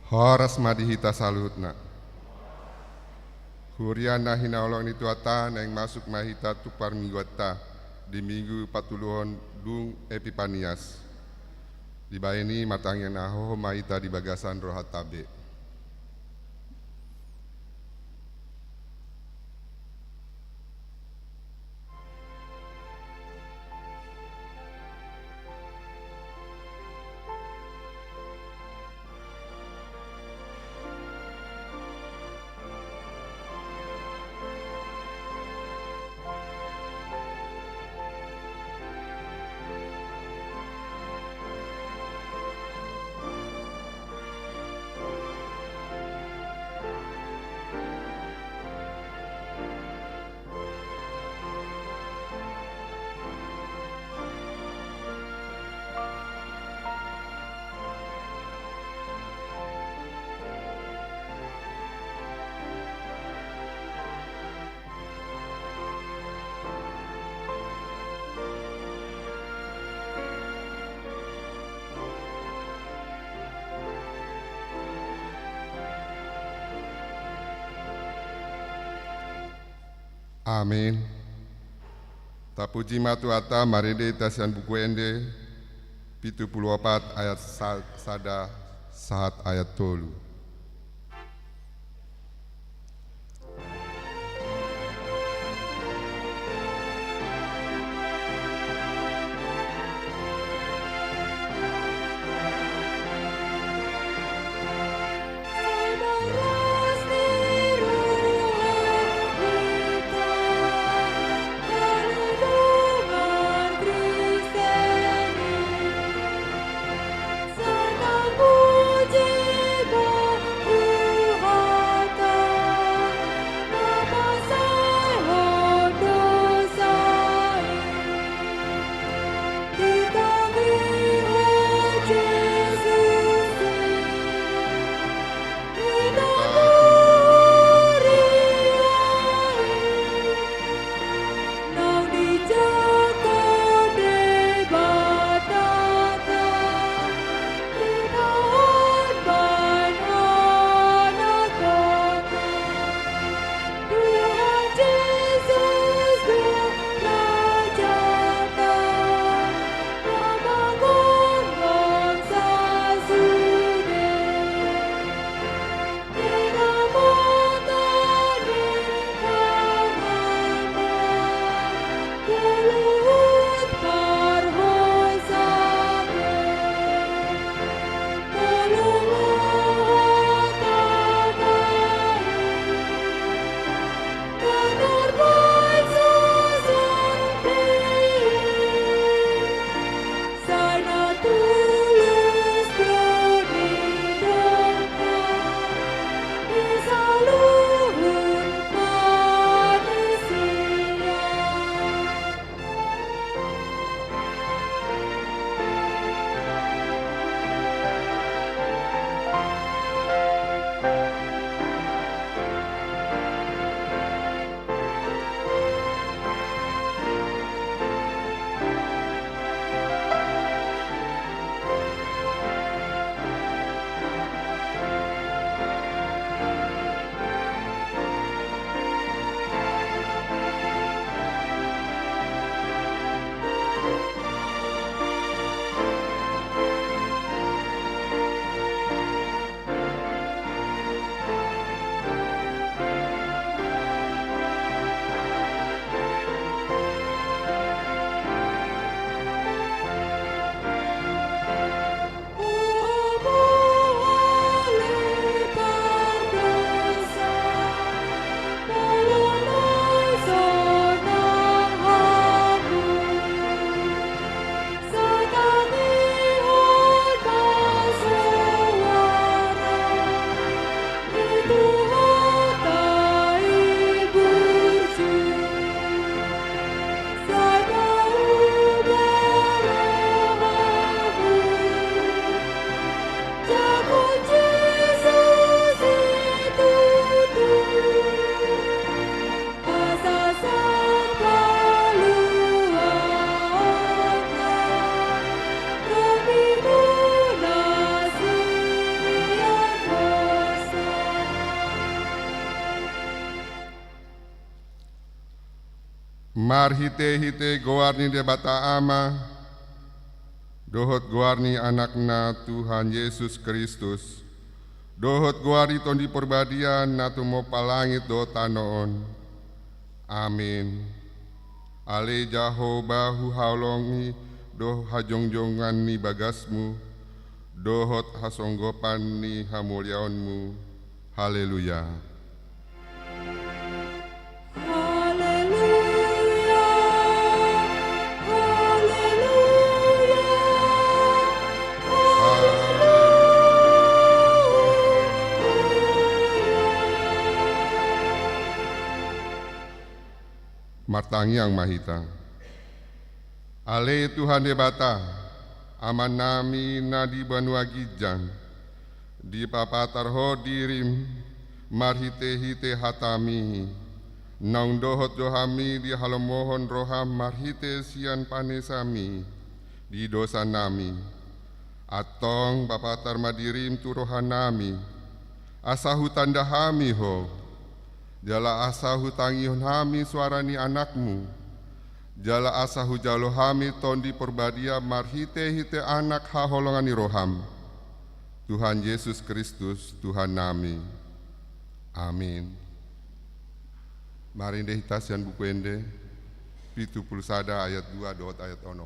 Horas madihita salutna. Huriana hina olong nituata neng masuk mahita tupar mingguata di minggu patuluhon dung Epipanias. Di baini matangnya naho mahita di bagasan rohatabe. Amin. Tapuji matuata maride tasian buku ende pitu puluh opat ayat sada saat ayat tolu. Puji Marhite-hite goarni debata ama, dohot goarni anakna Tuhan Yesus Kristus, dohot goari tondi perbadian natu mo palangit do tanoon. Amin. Ale jaho bahu haulongi doh hajongjongan ni bagasmu, dohot hasonggopan ni hamulyaonmu. Haleluya. Martangiang mahita. Ale Tuhan debata, aman nami nadi banua gijang, di papatar ho dirim, marhite-hite hatami, naung dohot dohami di halomohon roham marhite sian panesami, di dosa nami, atong papatar madirim tu rohanami, asahu tanda hami ho, jala asahu tangihon hami suarani anakmu, jala asahu jalo hami tondi perbadia marhite-hite anak haholongani roham. Tuhan Yesus Kristus, Tuhan nami. Amin. Mari deh hitasian buku ende, pitu pulsada ayat 2 dot ayat 6.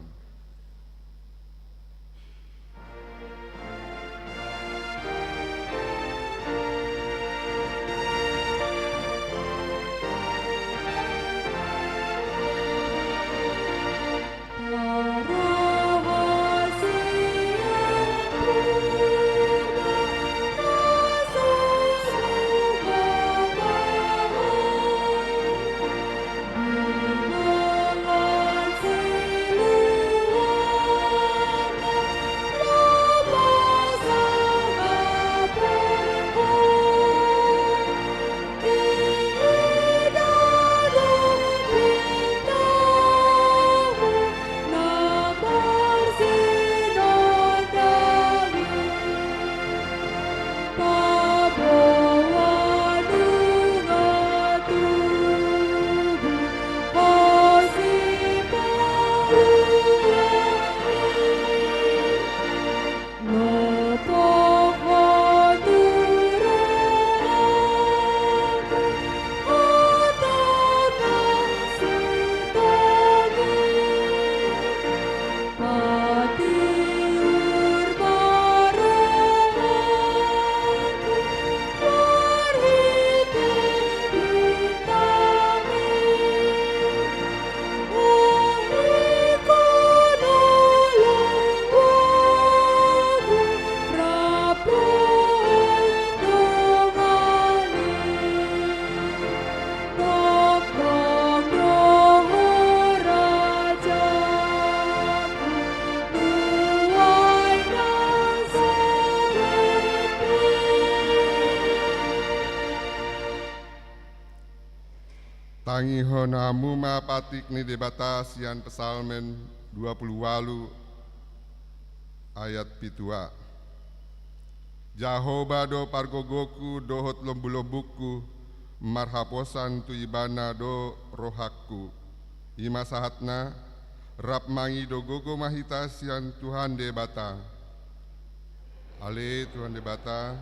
Tangihon hamu mapatik ni debata sian pesalmen 28 ayat pitua. Jahoba do pargogoku dohot lombu-lombuku, marhaposan tu ibana do rohakku. Ima sahatna rap mangi do gogo mahita sian Tuhan debata. Ale Tuhan debata,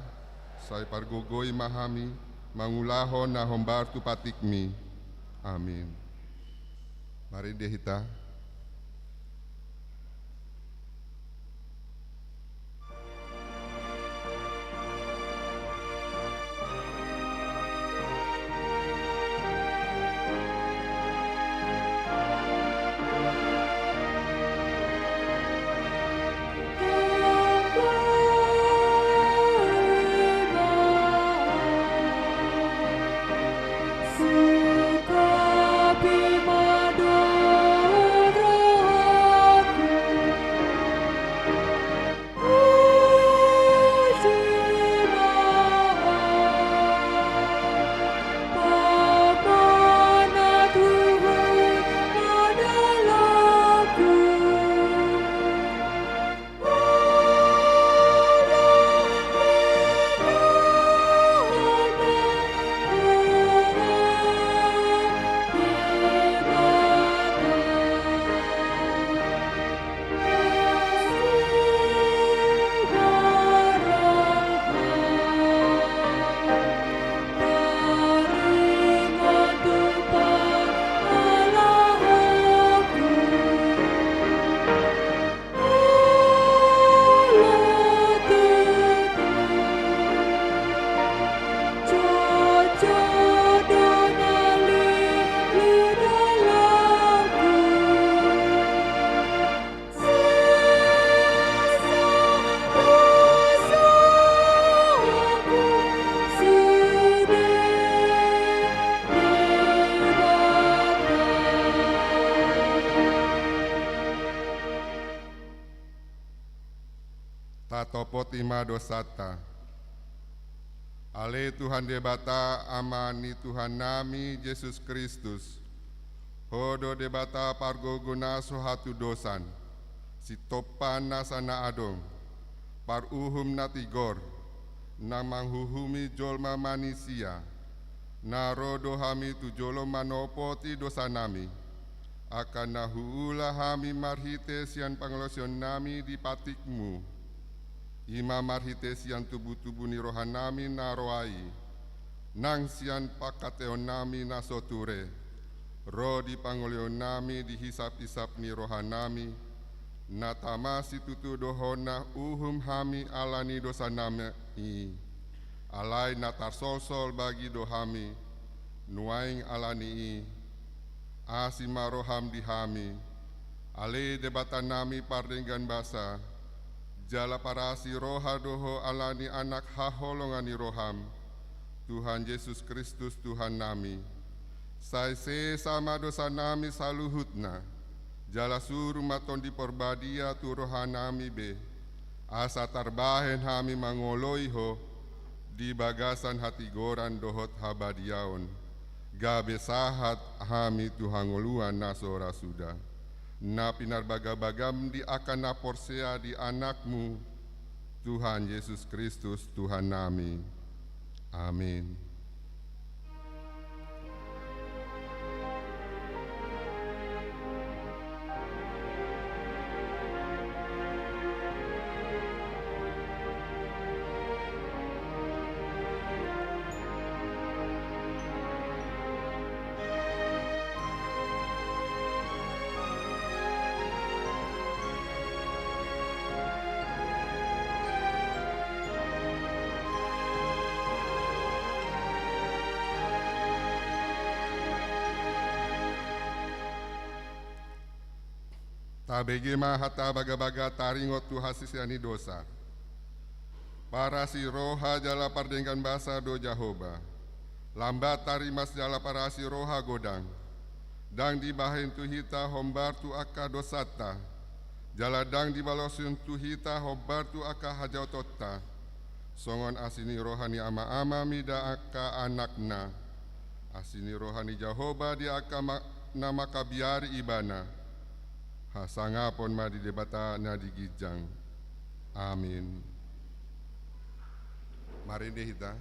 sai pargogo imahami, mangulahon na hombar tu patikmi. Amin. Mari dehita. Suka bimado Atopotima dosata. Ale Tuhan debata amani Tuhan nami Yesus Kristus. Hodo debata pargo guna sohatu dosan. Si topan nasana adong. Par uhum natigor. Namang huhumi jolma manusia. Narodo hami tu jolo manopoti dosa nami. Akan nahuula hami marhite sian panglosion nami di patikmu. Ima marhite sian tubuh-tubuh ni rohanami naroai. Nang sian pakateon nami nasoture. Ro di pangolion nami dihisap-hisap ni rohanami. Natamasi tutu dohona uhum hami alani dosa nami. Alai natar sol bagi dohami. Nuaing alani asima roham dihami. Ale debatan nami pardenggan basa. Jala parasi roha doho alani anak haholongani roham. Tuhan Yesus Kristus Tuhan nami. Saise sama dosa nami saluhutna. Jala suruh maton di porbadia tu roha nami be. Asa tarbahen hami mangoloi ho. Di bagasan hati goran dohot habadiaon. Gabe sahat hami Tuhan ngoluan nasora sudah. Na pinar bagam di akan naporsea di anakmu, Tuhan Yesus Kristus Tuhan nami. Amin. Tabege mahata baga-baga taringot tu hasisiani dosa. Para si roha jala pardengkan basa do Jahoba. Lambat tarimas jala para si roha godang. Dang di bahin tu hita hombar tu aka dosata. Jala dang di balosun tu hita hombar tu aka hajau totta. Songon asini rohani ama-ama mida aka anakna. Asini rohani Jahoba di aka nama kabiari ibana. Hasangapon madi debata na digijang. Amin. Mari deh kita.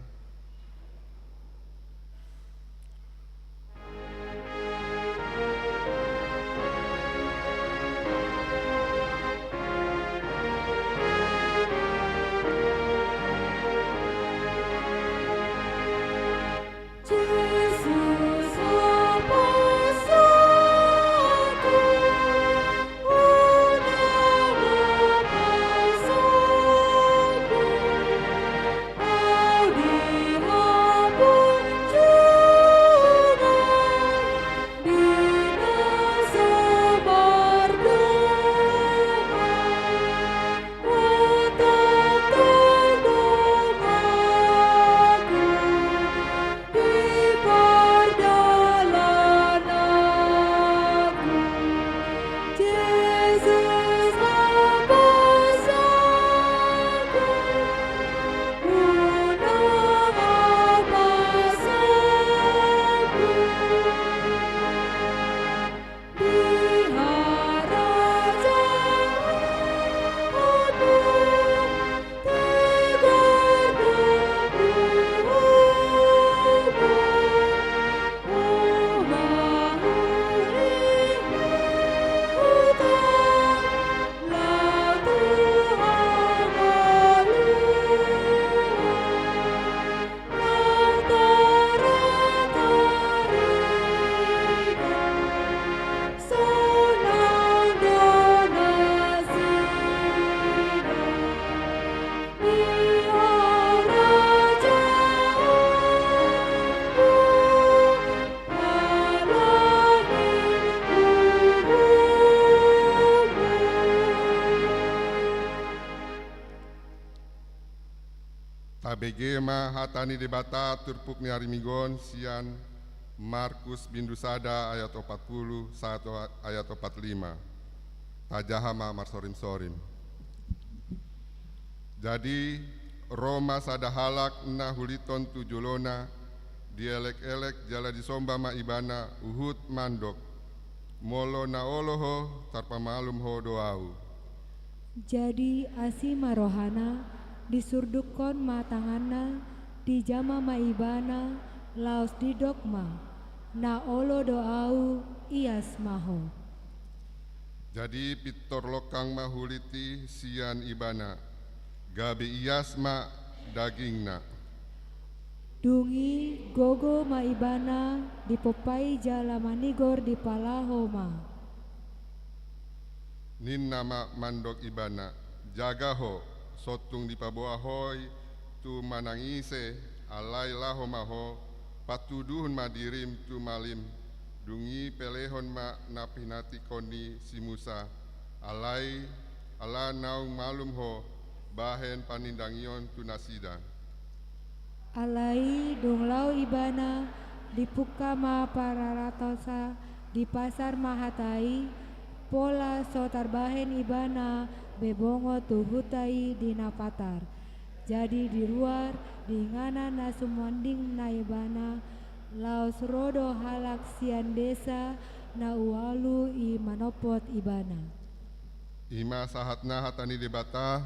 Tabegema hatani debata turpuk ni harimigon sian Markus Bindusada ayat 40 1 ayat 45. Tajahama marsorim-sorim. Jadi Roma sada halak na huliton tujolona dielek-elek jala disomba ma ibana uhut mandok molo na oloho tarpa malum ho doau. Jadi asima rohana disurdukon ma tangana di jama ma ibana laos di dogma na olo doau ias maho. Jadi pitor lokang mahuliti sian ibana gabe ias ma dagingna. Dungi gogo ma ibana dipopai jala manigor di palahoma. Ninna ma mandok ibana jaga ho sotung di paboa hoi tu manangise alai laho maho patuduhun madirim tu malim dungi pelehon ma napinati koni si Musa alai ala naung malum ho bahen panindangion tu nasida. Alai donglau ibana dipuka ma pararatosa di pasar mahatai pola sotar bahen ibana bebongo tuhutai di napatar. Jadi di luar di ngana nasumwanding na ibana laos rodo halak sian desa na ualu i manopot ibana. Ima sahatna hatani debata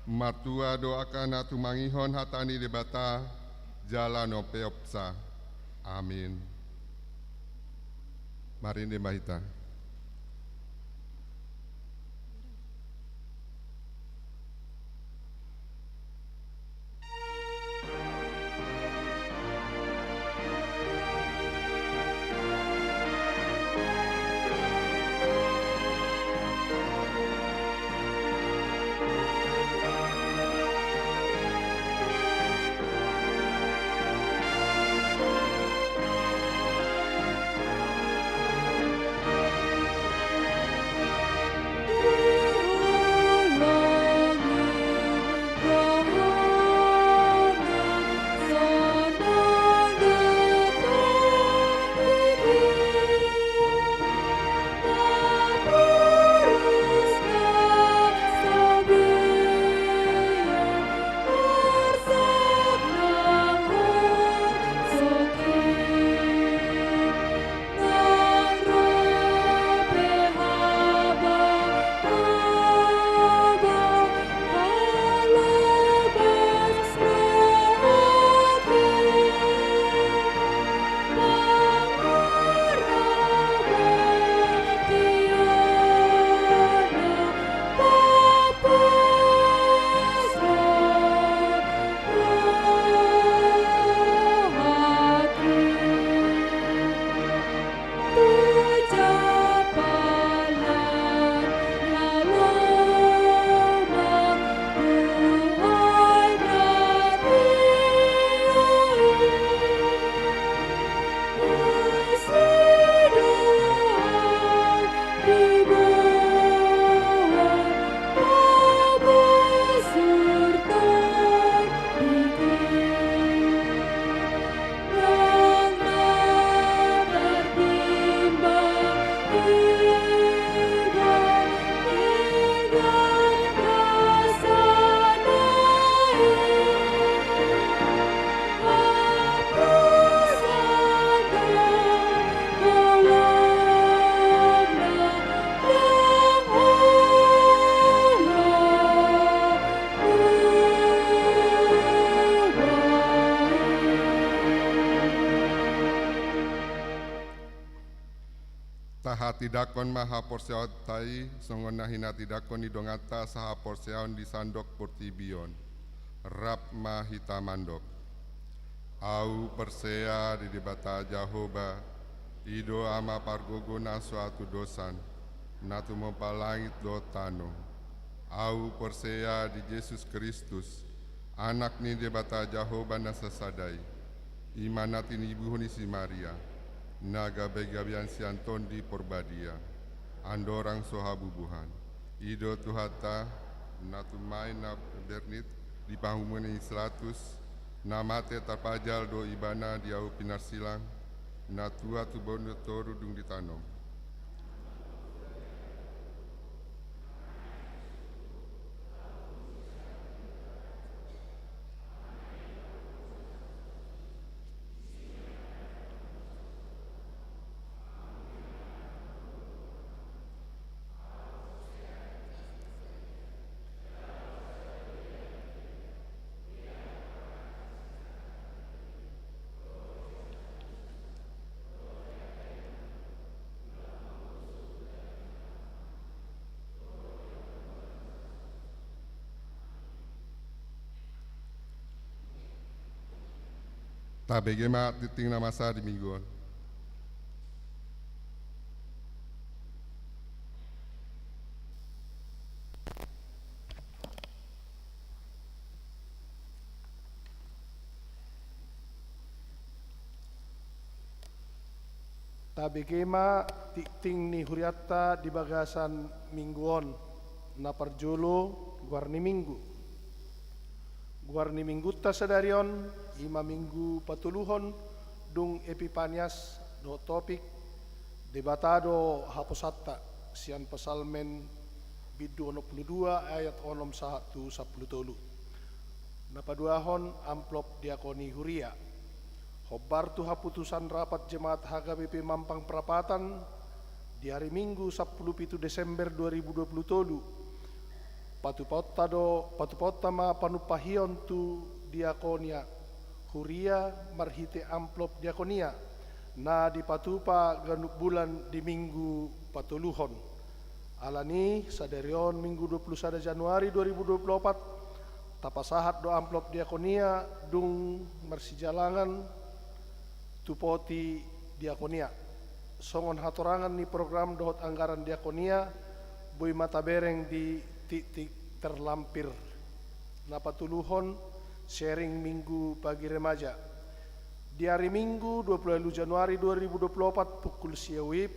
martua doakan tumangihon hatani debata jala no peopsa. Amin. Mari Mbahita. Taha tidakon maha porseon tai songon nahina tidakon di dongata saha porseon di sandok portibion rap mahita mandok au persea di debata Jahoba ido ama pargogona suatu dosan natu mempalangit do tano au persea di Yesus Kristus anak ni debata Jahoba nasasadai imanatin ibuhuni si Maria naga begabian si Anton di Porbadia andorang sohabubuhan ido tuhata natumai na bernit di pahumuni 100 namate tapajal do ibana diau pinar silang natua tu bondo toru dung ditanom Tabegema titing na masa di mingguan. Tabegema titing ni huriatta di bagasan mingguon na parjolo guarni minggu. Guarni minggutta sadarion 5 minggu patuluhon dung Epipanias do topik debatado haposatta sian pasalmen bidu 22 ayat 61 10 napaduahon amplop diakoni huria. Hobar tu haputusan rapat jemaat HKBP Mampang Perapatan di hari Minggu 17 Desember 2020. Patupota ma panupahion tu diakonia huria marhite amplop diakonia na dipatupa ganuk bulan di Minggu patuluhon. Alani sadarion Minggu 21 Januari 2024 tapasahat do amplop diakonia dung marsijalangan tupoti diakonia. Songon hatorangan ni program dohot anggaran diakonia boy mata bereng di titik terlampir. Napatuluhon sharing Minggu pagi remaja. Di hari Minggu 20 Januari 2024 pukul siawib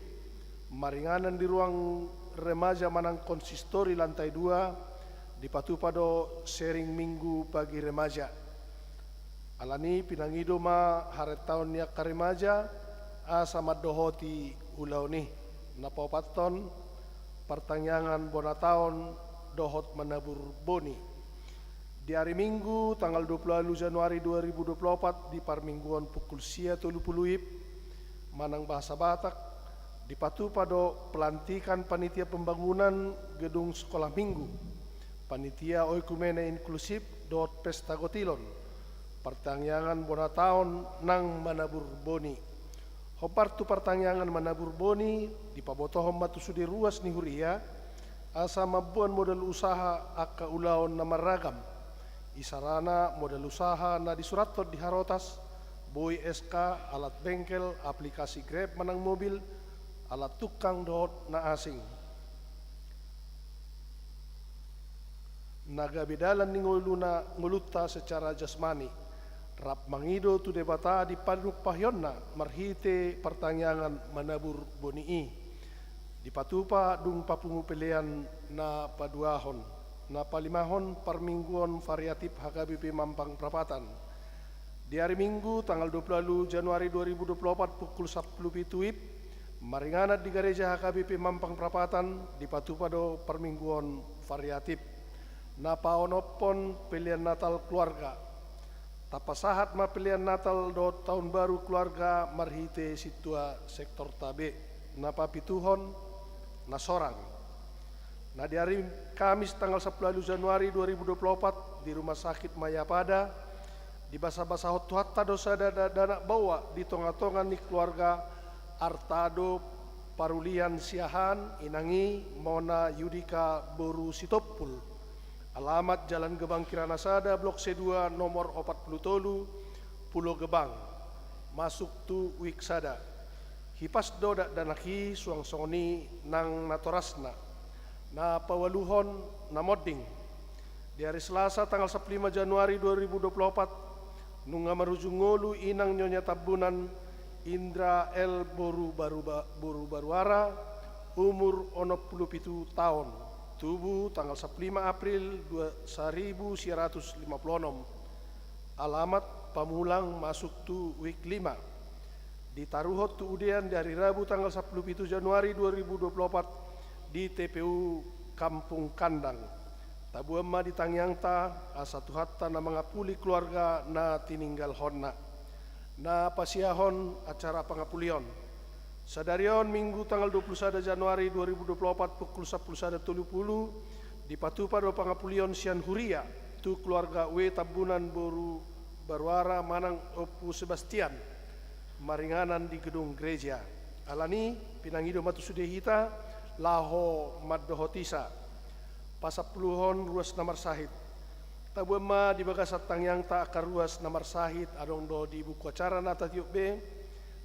maringanan di ruang remaja Manang Konsistori lantai 2 dipatupado sharing Minggu pagi remaja. Alani pinangido ma haret tahun niak karimaja asa madohoti ulau nih napapaton pertanyaan bona tahun dohot menabur boni. Di hari Minggu tanggal 20 Januari 2024 di parmingguan pukul sia 30 Manang Bahasa Batak dipatupado pelantikan panitia pembangunan gedung sekolah minggu. Panitia oikumene inklusif dohot pesta gotilon. Pertanyaan bona tahun nang manabur boni. Hopar tu pertanyaan manabur boni di pabotohom matu sudi ruas ni huria asa mabuan modal usaha akka ulaon na maragam. Isarana modal usaha na disuratot di harotas boy SK alat bengkel aplikasi Grab manang mobil alat tukang dohot na asing. Naga bedalan ni ngulutta secara jasmani. Rap mangido tu debata di paduk pahyonna marhite pertanyaan manabur bonii. Dipatupa dung papungu pilihan na paduahon. Na palimahon parmingguan variatif HKBP Mampang Perapatan. Di hari Minggu tanggal 20 Januari 2024 pukul 10 maringanat di gereja HKBP Mampang Perapatan dipatupa do parmingguan variatif. Na paonopon pilihan Natal keluarga. Tapasahat ma pilihan Natal do tahun baru keluarga marhite situa sektor tabe napa pituhon na sorang. Nah di hari Kamis tanggal 10 Januari 2024 di Rumah Sakit Mayapada di basa-basa hotuhatta dosa dana bawa di tonga-tongan ni keluarga Artado Parulian Siahan Inangi Mona Yudika Boru Sitopul. Alamat Jalan Gebang Kiranasada Blok C2 nomor 47 Pulau Gebang. Masuk tu Wiksada. Hipas dodak danaki suang songoni nang natorasna. Na pawaluhon na modding. Di hari Selasa tanggal 15 Januari 2024 nunga marujungolu inang nyonya tabunan Indra L Boru Baruara umur 67 tahun. Tubuh tanggal 15 April 1956. Alamat Pamulang masuk tu week 5. Ditaruhot tu udian dari Rabu tanggal 17 Januari 2024 di TPU Kampung Kandang. Tabu emma ditangyang ta asatu hatta na mangapuli keluarga na tininggal honna. Na pasiahon acara pangapulion. Sadarion Minggu tanggal 21 Januari 2024 pukul 11.30 dipatupa do pangapulion sian huria tu keluarga W Tabunan Boru Baruara Manang Opu Sebastian maringanan di gedung gereja. Alani pinangido matu sudehita laho maddohotisa pasapuluhon ruas namar sahid. Tabuema di bagasat tangyang ta akaruas namar sahit adong do di buku acara nata tiup be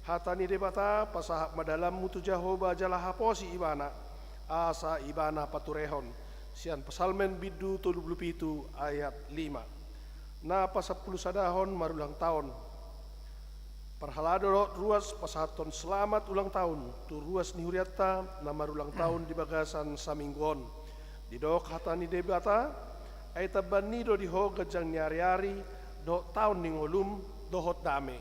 hatani debata pasahap madalam mutu Jahoba jala haposi ibana asa ibana paturehon sian pasalmen bidu 37 ayat 5 na pasapuluh sadahon marulang tahun parhalado ruas pasahaton selamat ulang tahun tu ruas ni huriatta na marulang tahun di bagasan saminggon di dok hatani debata ay tabani do di ho gajang nyari-ari do tahun ning olum dohot dame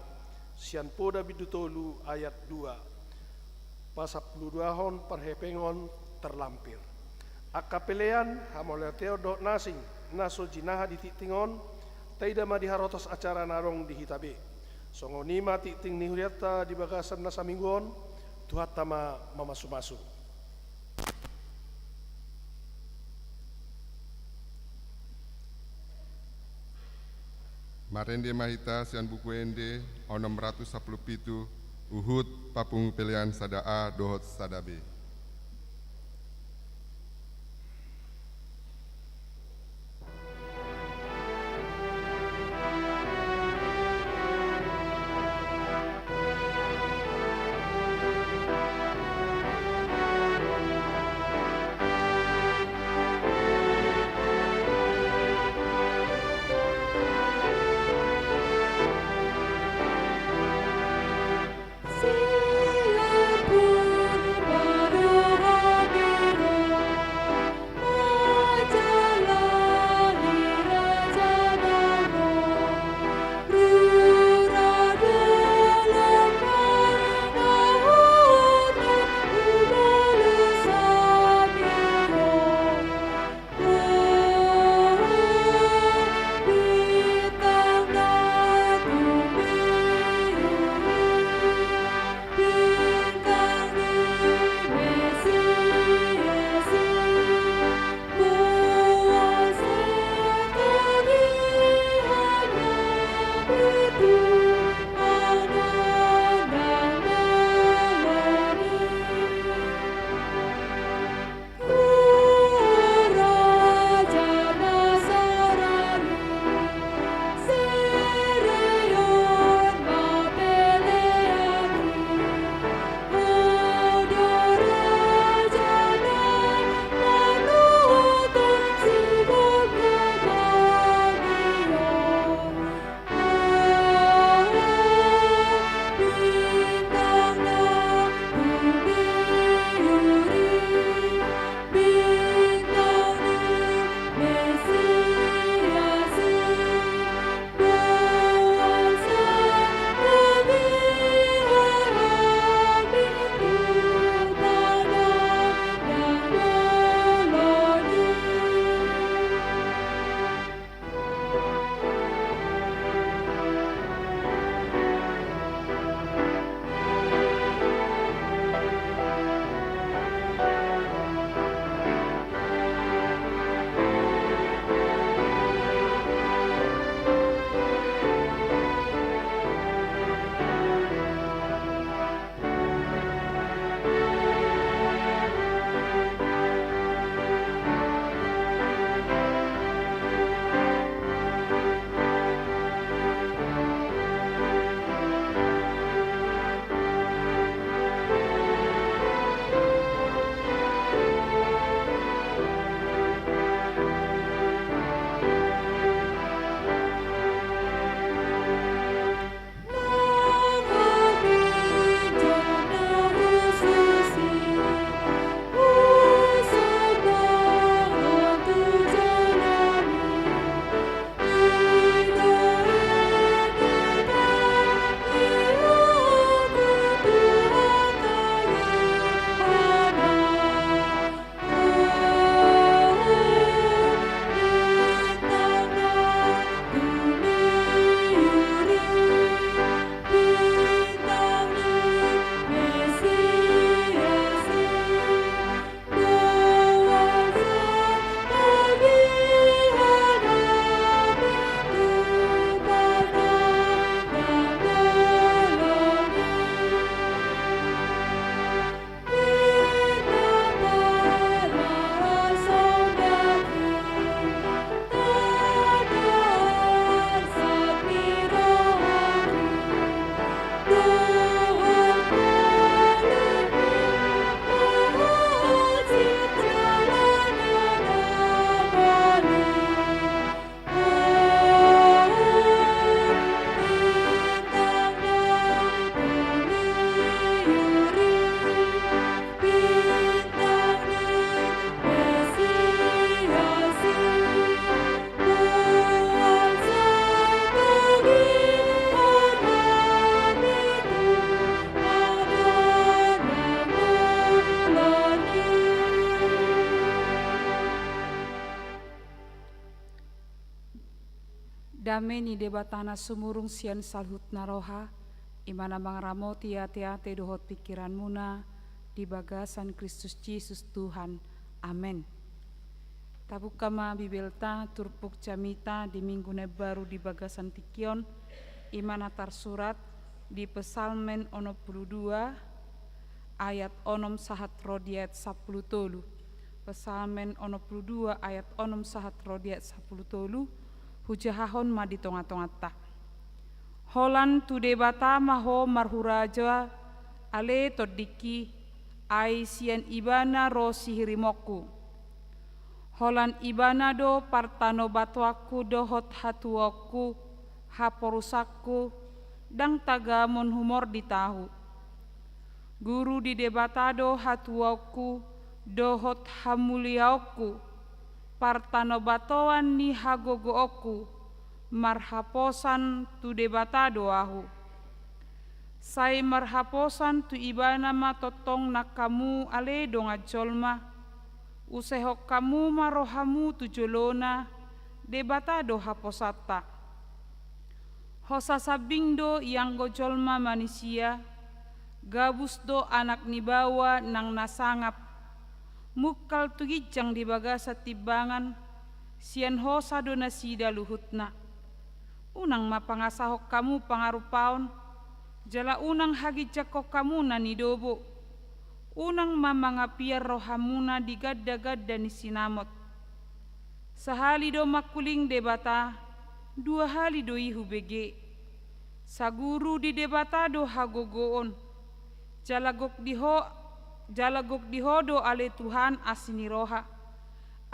sian poda bidutolu ayat 2 pasapuluh duahon perhepengon terlampir akapelean hamoleteo do nasing naso jinaha di titingon taida ma diharotos acara narong di hitabe songonima titing ni huriatta di bagasan nasaminggon tuhat tama mamasu-masu. Marende mahita sian buku ende onom 117 Uhud papung pilihan sada A dohot sada B. Sila pun Dame ni debatana sumurung sian salhut naroha, imana mangramo tia-tia dohot pikiran muna, di bagasan Kristus Yesus Tuhan. Amin. Tabukama bibelta turpuk camita di minggu baru di bagasan tikion, imana tarsurat di Pesalmen 22 ayat onom sahat rodiat 10. Pesalmen 22 ayat onom sahat rodiat 10. Hujahahon ma di tonga-tongata. Holan tu debata maho marhuraja ale todiki ai sian ibana ro sihirimoku. Holan ibana do partano batwaku dohot hatuaku haporusakku dang tagamon humor di tahu. Guru di debatado hatuaku dohot hamuliaku partano batoan ni hagogooku marhaposan tu debatado ahu. Sai marhaposan tu ibana ma totong nakamu ale donga jolma usehok kamu marohamu tu jolona debatado haposata. Hosa sabindo yang gojolma manusia gabus do anak nibawa nang nasangap mukal tugijang di bagasa tibangan sian hosa do nasida luhutna. Unang mapangasahok kamu pangarupaon jala unang hagijakok kamu na nidobo. Unang mamangapiar rohamuna di gadda-gadda ni sinamot. Sahali do makuling debata, 2 hali do ihu bege. Saguru di debata do hagogoon. Jalagok dihodo ale Tuhan asini roha.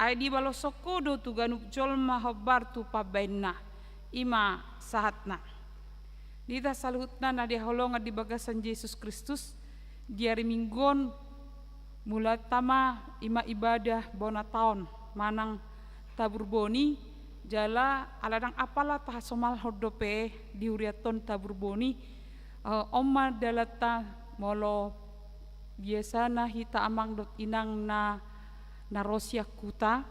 Ai di balosoko do tuganuk jolma hobar tu pabenna. Ima sahatna. Dita saluhutna na diholonga di bagasan Yesus Kristus. Diari minggon mula tama ima ibadah bona taon manang tabur boni jala aladang apala tahasomal hodope diuriaton tabur boni omma dalata molo biasana hita amang dot inang na rosya kuta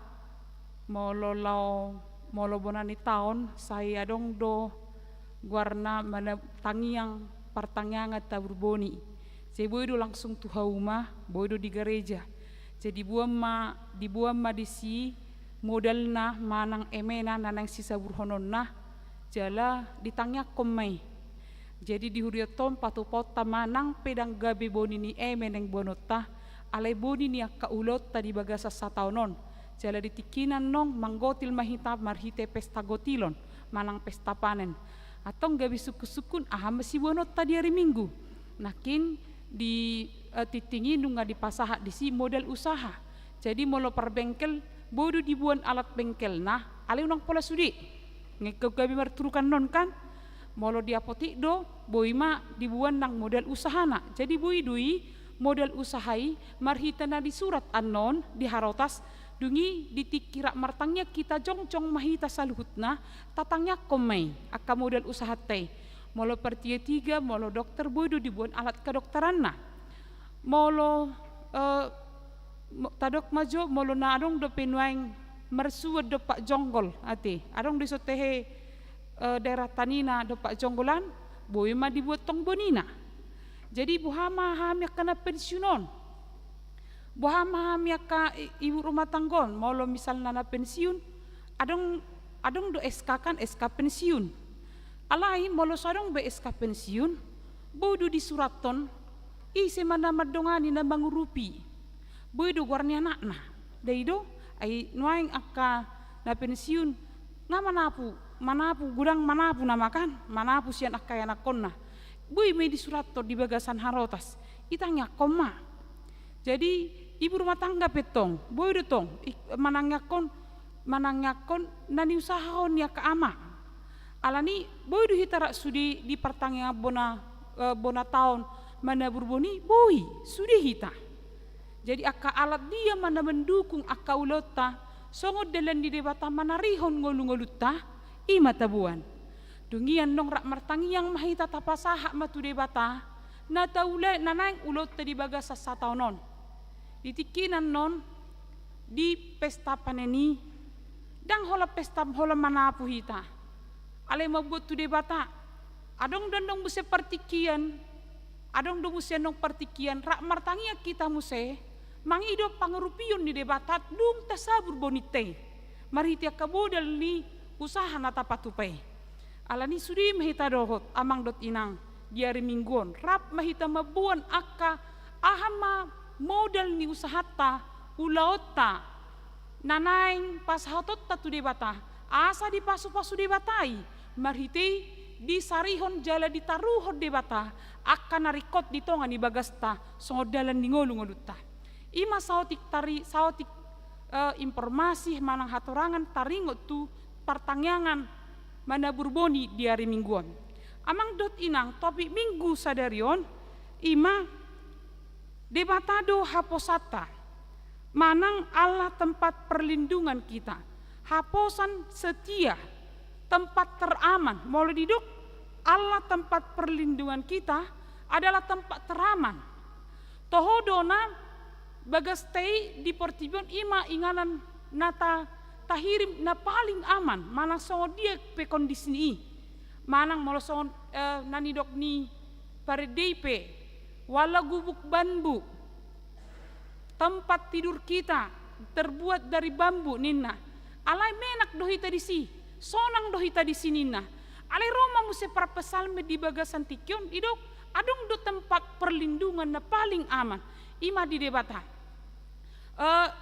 molo bonani taon saya adong do guarna mana tangiang partangyangat tabur boni. Saya boido langsung tu hauma, boido di gereja. Jadi dibuam ma disi modalna manang emena nanang sisa burhononna jala ditangyak komai. Jadi di huriaton patupota manang pedang gabe boni ni emeneng bonota alai boni ni akka ulot tadi bagasa sataunon. Jala ditikinan nong manggotil mahita marhite pesta gotilon manang pesta panen. Atong gabi suku-sukun aham si bonot tadi hari Minggu. Nakin di titingi nunga di pasaha di si modal usaha. Jadi molo perbengkel bodo dibuan alat bengkel nah ale unang pola sudi ngekau gabi marturukan non kan molo di apotik do boima dibuan nang modal usahana. Jadi boi dui modal usahai marhitana di surat anon di harotas dungi ditikira martangnya kita jongcong mahita saluhutna tatangnya komai akka modal usaha teh. Molo pertia 3 molo dokter bodo dibuat alat kedokteran na molo tadok majo molo na adong do penuaing mersuat do pak jonggol ati adong di sotehe daerah tanina do pak jonggolan boy ma dibuat tong bonina. Jadi buhama hamya kana pensiunon buhama hamya ka ibu rumah tanggon molo misalna na pensiun adong do SK kan SK pensiun. Alai molo sarong BSK pensiun bodo di suraton ise mana madongani na mangurupi bodo guarni anakna daido ai nuaing akka na pensiun na manapu gudang manapu namakan manapu sian akka yanakonna bui me di suraton di bagasan harotas itangnya koma. Jadi ibu rumah tangga petong bodo tong manangakon nani usahahon ya ka ama alani boy hitara sudi di pertangnya bona tahun mana burboni boy sudi hita. Jadi akka alat dia mana mendukung akka ulota songod dalan di debata mana rihon ngolu-ngolutta ima tabuan. Dungian nong rak martangi yang mahita tapasaha matu debata na taule nanang ulota di bagasa sataunon. Ditikinan non di pesta paneni dang hola pesta hola manapu hita. ale mabuat tu debata. Adong dandong muse partikian, adong do muse nong partikian, rak martangia kita muse, mangido pangerupion di debatat, dum tasabur bonite. Mariti akabodal ni usaha nata patupai. Alani sudi mahita dohot, amang dot inang, diari mingguan, rap mahita mabuan akka, ahama modal ni usahata, ulaota, nanaing pasahotot tu debata, asa di pasu-pasu debatai, marhiti di sarihon jala ditaruhon debata, akan narikot di tongan di bagasta, songodalan di ngolung-ngolutta. Ima sautik informasi manang hatorangan taringot tu pertangyangan mana burboni di hari mingguan. Amang dot inang topik minggu sadarion, ima debatado haposata, manang Allah tempat perlindungan kita, haposan setia, tempat teraman. Mulai diduk Allah tempat perlindungan kita adalah tempat teraman. Tohodona bagastei di portibion ima inganan nata tahirim na paling aman. Manang songo dia pe kondisi ini. Manang molo songo nanidok ni paredeipe wala gubuk bambu. Tempat tidur kita terbuat dari bambu ninna. Alai menak dohita di si. Sonang dohita di sini nah. Ale Roma muse parpesalme di bagasan tikion idok adong do tempat perlindungan na paling aman. Ima di debata.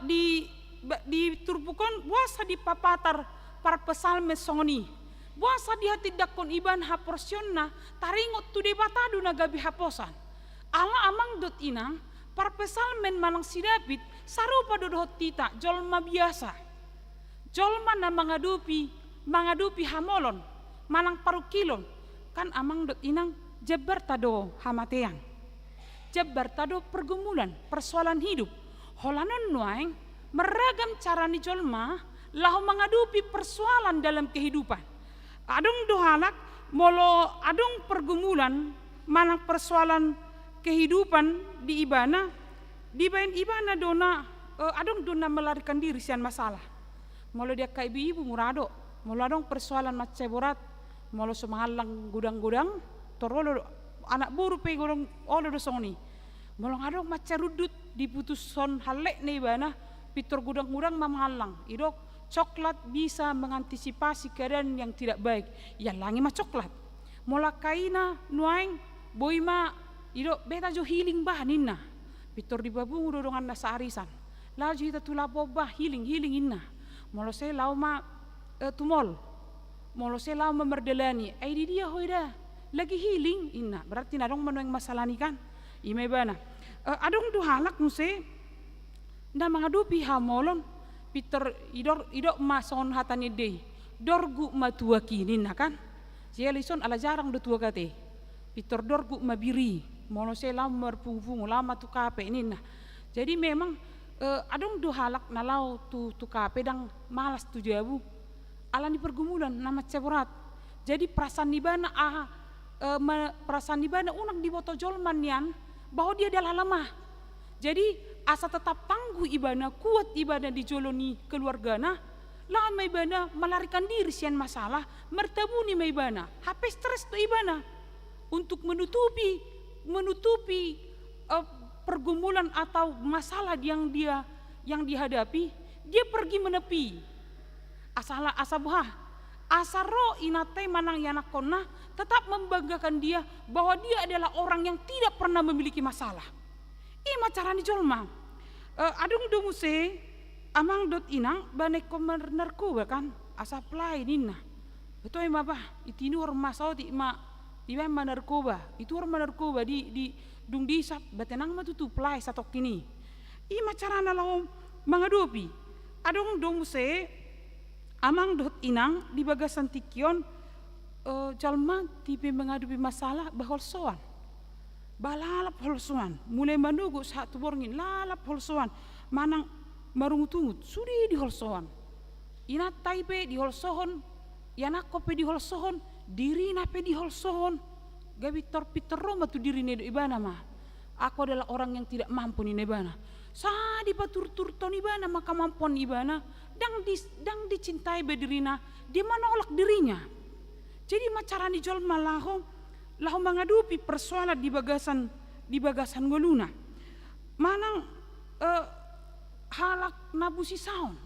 Di turbukon buasa di papatar parpesalme songoni. Buasa di hati dakon iban haporsionna taringot tu debatado na gabi haposan. Ala amang dot inang parpesalmen manang si David sarupa dodot tita jolma biasa. Jolma na mangadupi hamolon, manang parukilon, kan amang dot inang jebar tado hamatean. Jebar tado pergumulan, persoalan hidup. Holanon nuaing meragam cara ni jolma lahu mengadupi persoalan dalam kehidupan. Adong dohalak molo adong pergumulan manang persoalan kehidupan di ibana, di bain ibana dona adong dona melarikan diri sian masalah. Molo dia kai ibu murado, molo adong persoalan maceborat, molo sumahalang gudang-gudang, torolo anak buru pe gudang olo dosoni. Molo adong macerudut diputuson halek ne ibana, pitor gudang-gudang mamahalang. Idok coklat bisa mengantisipasi keadaan yang tidak baik. Ya langi mah coklat. Mola kaina nuaing boima idok beta jo healing bah ninna. Pitor di babung dodongan nasa arisan. Lau jo hita tulapo bah healing inna. Molo se lau ma tumol. Molo se lau memerdelani. Ai di dia hoida lagi healing inna. Berarti nadong manuang masalah ni kan. Ime bana. Adong du halak muse nda mangadupi hamolon. Peter idok mason hatani deh. Dorgu matua kini na kan. Sia lison ala jarang do tua kate. Peter dorgu mabiri. Mono se lam merpungfung lama tu kape ini nah. Jadi memang adong do halak nalau tu kape dang malas tu jabu. Ala ni pergumulan nama ceburat. Jadi perasaan ibana perasaan ibana unang di boto jolman yan bahwa dia adalah lemah. Jadi asa tetap tangguh ibana, kuat ibana di joloni keluargana, lama ibana melarikan diri sian masalah, mertabuni ibana, HP stres tu ibana untuk menutupi pergumulan atau masalah yang dihadapi, dia pergi menepi. Asa roh inate manang yanakona tetap membanggakan dia bahwa dia adalah orang yang tidak pernah memiliki masalah. Ima carani jolma. Adung domuse amang dot inang banek narkoba kan asa play ninna. Betul ima bah itinu orma saudi ima narkoba. Itu orma narkoba di dung disap batenang ma tutu play satok kini. Ima carana law mangadopi. Adung domuse amang dot inang di bagasan tikion jalma tipe mengadupi masalah bahol soan. Balalap holsoan, mulai manugu satu borngin lalap holsoan, manang marungut-ungut sudi di holsoan. Ina taipe di holsohon, yana kope di holsohon, diri nape di holsohon. Gabi torpitor roma tu diri nedo ibana mah. Aku adalah orang yang tidak mampu ni ibana. Sadi patur-tur ton ibana maka mampuan ibana, dang dicintai bedirina, dia menolak dirinya. Jadi macarani jolma laho mengadupi persoalan di bagasan ngoluna. Manang halak nabusi saon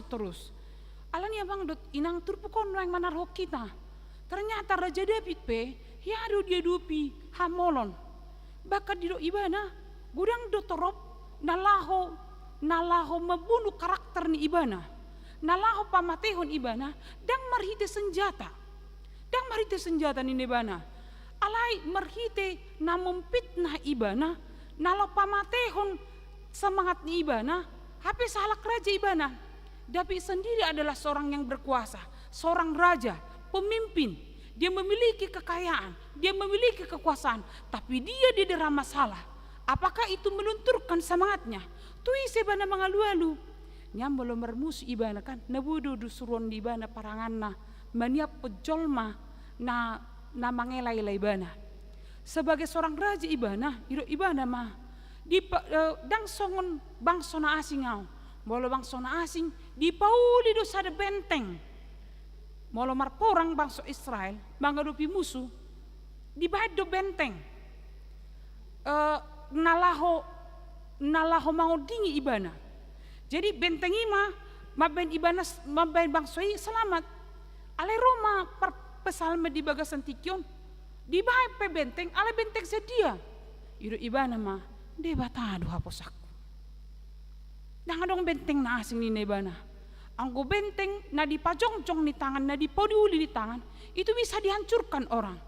terus. Alani abang dot inang turpukon yang manarho kita. Ternyata Raja David hiado dia dupi hamolon. Bakat di do ibana gudang dotorop nalaho membunuh karakter ni ibana. Nalaho pamatehon ibana dang marhite senjata. Ni ibana. Alai marhite na mempitnah ibana, nalo pamatehon semangat ni ibana, hape salak raja ibana. David sendiri adalah seorang yang berkuasa, seorang raja, pemimpin. Dia memiliki kekayaan, dia memiliki kekuasaan, tapi dia didera masalah. Apakah itu melunturkan semangatnya? Tui sebana mangalu-alu. Nyambolo mermusu ibana kan, nabudu dusuron di ibana paranganna, maniap pejolma na mangelai-lai ibana. Sebagai seorang raja ibana, ibana mah dang songon bangsona asing ngau. Molo bangsona asing dipauli do sada benteng. Molo marporang bangsa Israel mangadupi musuh dibaid do benteng. Nalaho mangodingi ibana. Jadi benteng ima maben ibana maben bangsoi selamat. Ale Roma pesalme di bagasan tikion di bae pe benteng ale benteng sedia ido ibana mah de batado haposaku dang adong benteng na asing ni ibana anggo benteng na dipajongcong ni tangan na dipodiuli di tangan itu bisa dihancurkan orang.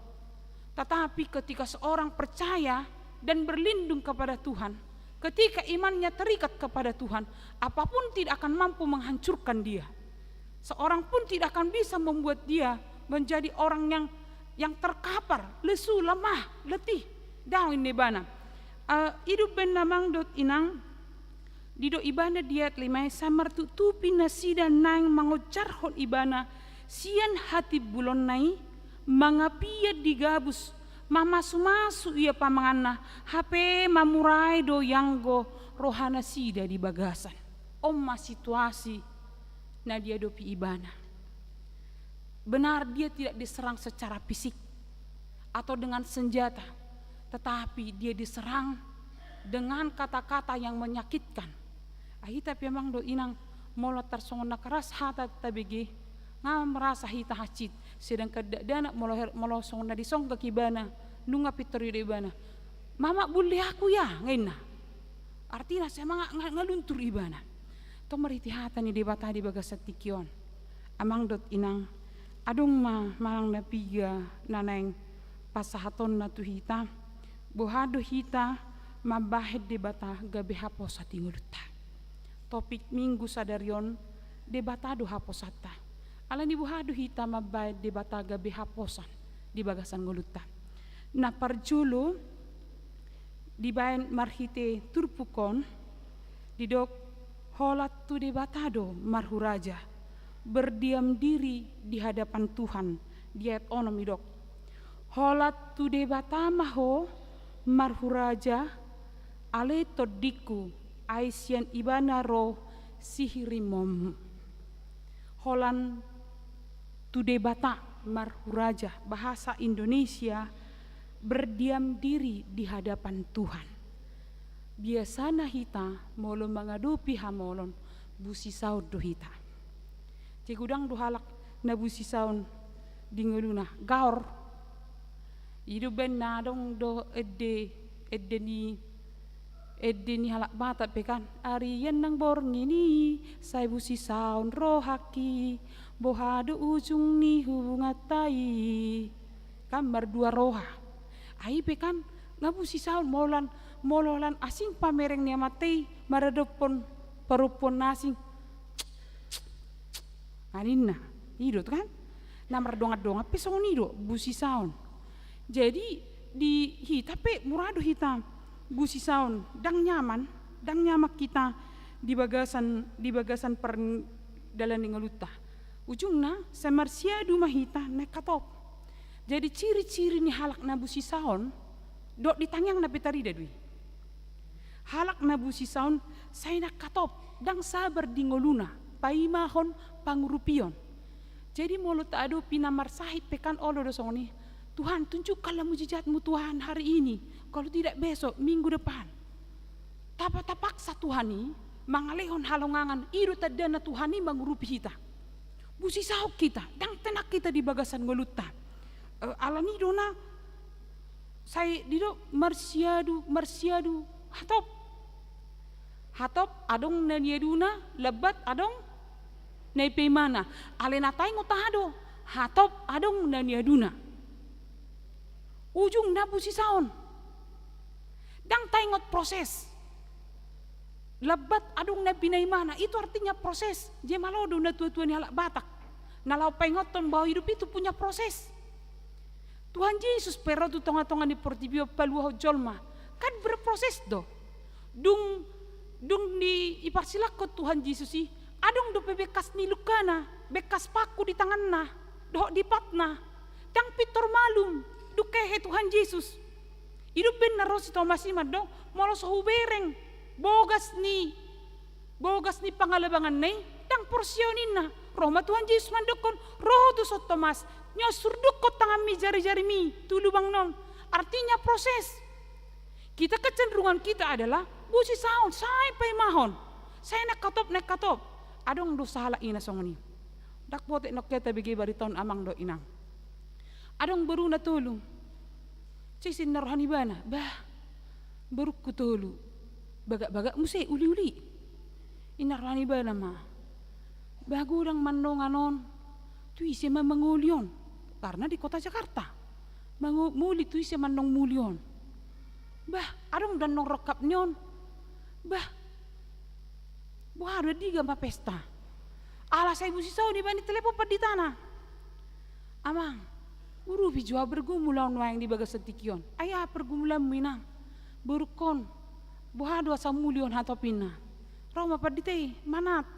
Tetapi ketika seorang percaya dan berlindung kepada Tuhan, ketika imannya terikat kepada Tuhan, apapun tidak akan mampu menghancurkan dia. Seorang pun tidak akan bisa membuat dia menjadi orang yang terkapar, lesu, lemah, letih. Daun ini bana. Hidup ben namang dot inang dido ibana diat limai samar tutupi nasi dan nang mangocarhon ibana sian hati bulon nai mangapia digabus mamasu-masu ia pamangana hape mamurai do yanggo rohana sida di bagasan. Omma situasi na dia dopi ibana. Benar dia tidak diserang secara fisik atau dengan senjata, tetapi dia diserang dengan kata-kata yang menyakitkan. Ahita memang do inang mola tersongona keras hata tabigi ngam merasa hita hacit sedang kedana molo songona disong ke kibana nunga pitori ibana. Mama boleh aku ya ngena. Artinya saya ngaluntur ibana. To meriti hata ni debata di bagasat tikion. Amang dot inang adung malang na piga naneng pasahaton na tuhita bohado hita mabahed debata gabe haposa tinguluta. Topik minggu sadarion debata do haposata. Ala ni bohado hita mabahed debata gabe haposan di bagasan nguluta. Na parjulo di bayan marhite turpukon didok holat tu debatado marhuraja berdiam diri di hadapan Tuhan diet onom idok holat tu debatamaho marhuraja ale todiku aisian ibana ro sihirimom holan tu debata marhuraja bahasa Indonesia berdiam diri di hadapan Tuhan. Biasana hita molo mangadupi hamolon busi saud do hita. Cigudang do halak na busi saun dinguluna gaor. Idu ben nadong do edde ni halak bata pekan arian nang borngini sai busi saun rohaki bohado ujung ni hubungatai kamar dua roha. Ai pekan ngabusi saun mololan asing pamereng ni matei maradopon parupon asing anina hidup kan namar donga pesong nido busi saun. Jadi di hita pe murado hita busi saun dang nyamak kita di bagasan per dalan ngaluta ujungna samarsia duma hita nekatop. Jadi ciri-ciri ni halak na busi saun dok ditangyang na petari dadui. Halak na busi saun saya nak katop dang sabar di ngoluna paimahon pangurupion Jadi mulut ado pinamar sahid pekan olo dosong nih. Tuhan tunjukkanlah mujizatmu Tuhan hari ini. Kalau tidak besok, minggu depan. Tapaksa Tuhan nih, mangalehon halongangan, iru tadana Tuhan nih mengurupi kita. Busi sahuk kita, dan tenak kita di bagasan ngoluta. Alani dona, saya dido marsiadu, hatop, adong naniaduna, lebat adong, naipe mana, alenatai ngotahado, hatop adong naniaduna. Ujung na busi saon. Dang taingot proses. Lebat adung na pinay mana, itu artinya proses. Jemalodo na tua-tua ni halak Batak. Nalau pengoton bahwa hidup itu punya proses. Tuhan Yesus pero tu tonga-tonga ni portibio paluah jolma. Kan berproses do. Dung di iparsilakot Tuhan Yesus sih. Adong do bekas ni lukana, bekas paku di tangan na, doh di patna. Dang pitor malum, dukehe Tuhan Yesus. Hidup benar rosi Thomas Imad do, molos hubereng, bogas ni pangalabangan nei, dang porsionin na. Roma Tuhan Yesus mandokon, roh tu so Thomas, nyosurdukot tangan mi jari-jari mi, tulubang non. Artinya proses. Kita kecenderungan kita adalah busi saon, sampai mahon. Saya nak katop. Adong do sahala ina songoni. Dak pote nok kita bigi bari tahun amang do inang. Adong baru na tulung. Cisin narohani bana, baru kutulu. Bagak-bagak musik uli-uli. Inarohani bana mah. Bagudang mandonganon. Tu isi mangulion. Karena di kota Jakarta. Muli tu isi mandong mulion. Adong dan nong rokap nyon. Buah ada diga ma pesta. Ala saya busi saw di bani telepon di tanah. Amang, uru bijua bergumulan wayang di bagas setikion. Ayah pergumulan minang. Burukon. Buah dua samulion hatopina. Roma paditei manat.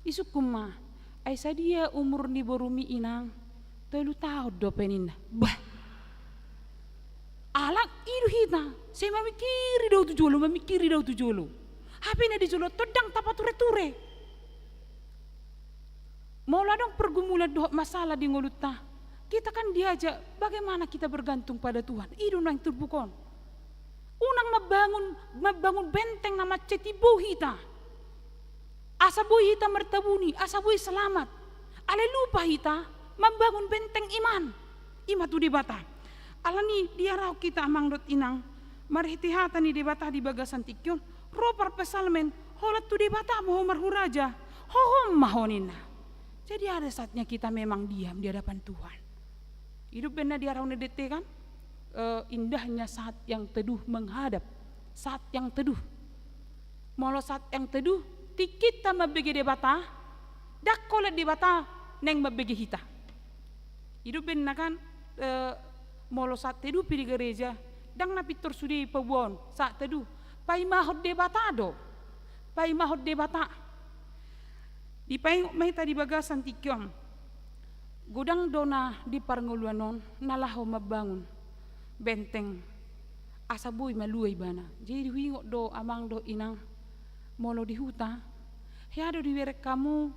Isuk kumah. Aisyah dia umur ni borumi inang. 3 tahun do peninda. Alak iru hita. Saya mamikiri daw tu jolo. Hapi na di jolo todang tapa ture-ture. Mau ladong pergumulan doh masalah di ngoluta. Kita kan diajak bagaimana kita bergantung pada Tuhan. Idu nang turbukon. Unang mabangun benteng nama cetibu hita. Asa boy hita mertabuni, asa boy selamat. Ale lupa hita membangun benteng iman. Ima tu di bata. Alani dia rau kita amang dot inang. Marhitihata ni di bata di bagasan tikyon. Ropar pesalmen, holat tu di bata moho marhuraja. Hohom mahonina. Jadi ada saatnya kita memang diam di hadapan Tuhan. Hidup benar dia rau nedete kan? Indahnya saat yang teduh menghadap. Saat yang teduh. Molo saat yang teduh, tikita mabegi di bata, dakolet di bata, neng mabegi hita. Hidup benar kan? Molo saat teduh di gereja, dang napitor sudi pebon saat teduh. Pai mahot de bata do. Pai mahot de bata. Di pai mahita di bagasan tikyom. Gudang dona di parnguluanon nalaho mabangun benteng asaboy maluay bana. Jadi wingo do amang do inang molo di huta. Hiado di werek kamu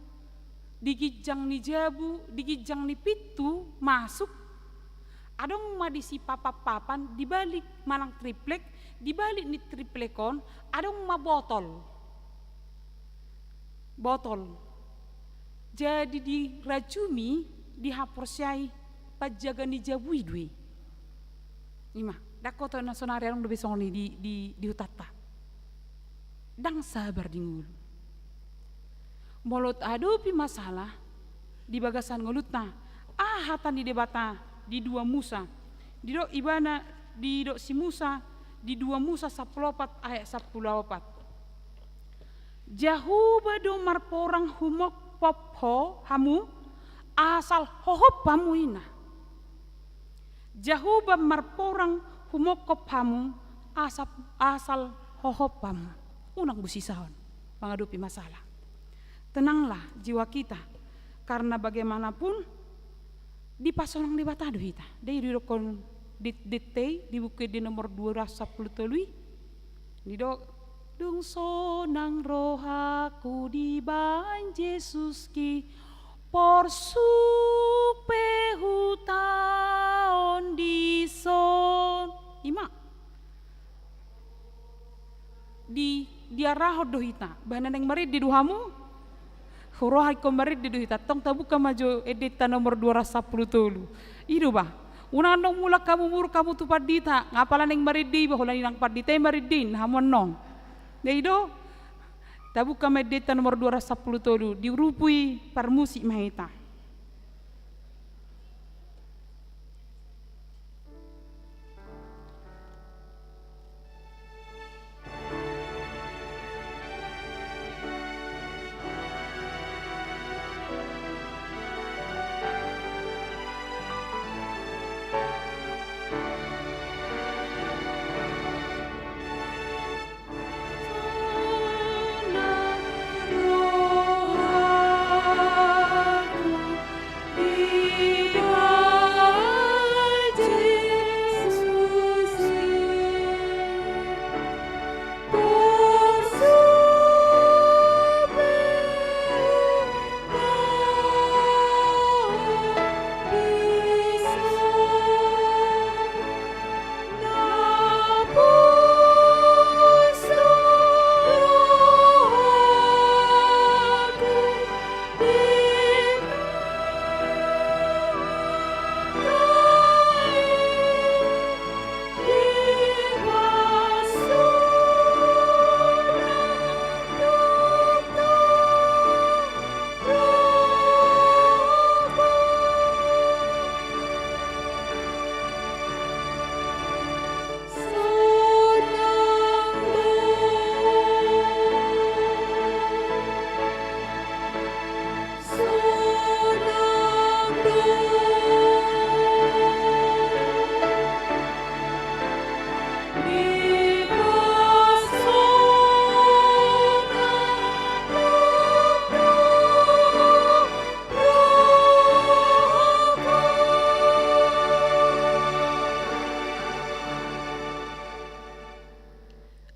digijang ni jabu, digijang ni pitu masuk. Adong madisi papan dibalik malang triplek, dibalik ni triplekon adong ma botol. Jadi dirajumi dihaporsiai pajaga ni jabui dui. Ima, dakoto nasonari arong lebih songni di utata. Dang sabar di ngulu. Molot adopi masalah di bagasan ngulutna. Hatan di debata di 2 Musa. Di do ibana di do si Musa di 2 Musa 14 ayat 14. Jahuba do marporang humok popho hamu asal hohop hamu ina. Jahuba marporang humokop hamu asal hohop hamu. Unang busisahon menghadapi masalah. Tenanglah jiwa kita karena bagaimanapun di pasonang di batado hita. Dari dirokon ditei di buku di nomor 210 di do dung sonang rohaku di ban Yesus ki porsupe hutaon di son ima di diarahod do hita bahan yang marid di duhamu hurohai ko marid di duhita tong tabuka maju edita nomor 210 idu bah unang nong mula kamu mur kamu tu padita ngapalan yang marid di bahulan inang padita yang marid din hamon nong deido tabuka medeta nomor 210 dirupui parmusik mahita.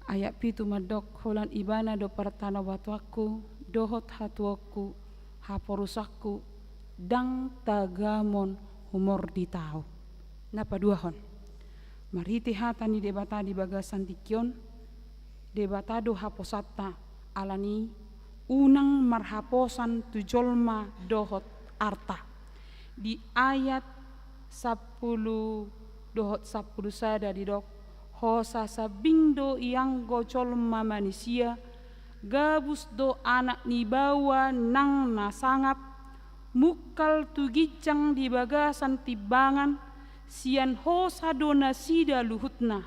Ayak pitu madok holan ibana do partana watuaku dohot hatuaku haporusakku dang tagamon humor di tau napa duahon mariti hatani debata di bagasan tikion debatado haposata alani unang marhaposan tujolma dohot arta di ayat 10 dohot 10 sada di dok hosa sabindo yang gocol manusia gabus do anak ni bawa nang nasangap mukal tugicang di bagasan tibangan sian hosa do nasida luhutna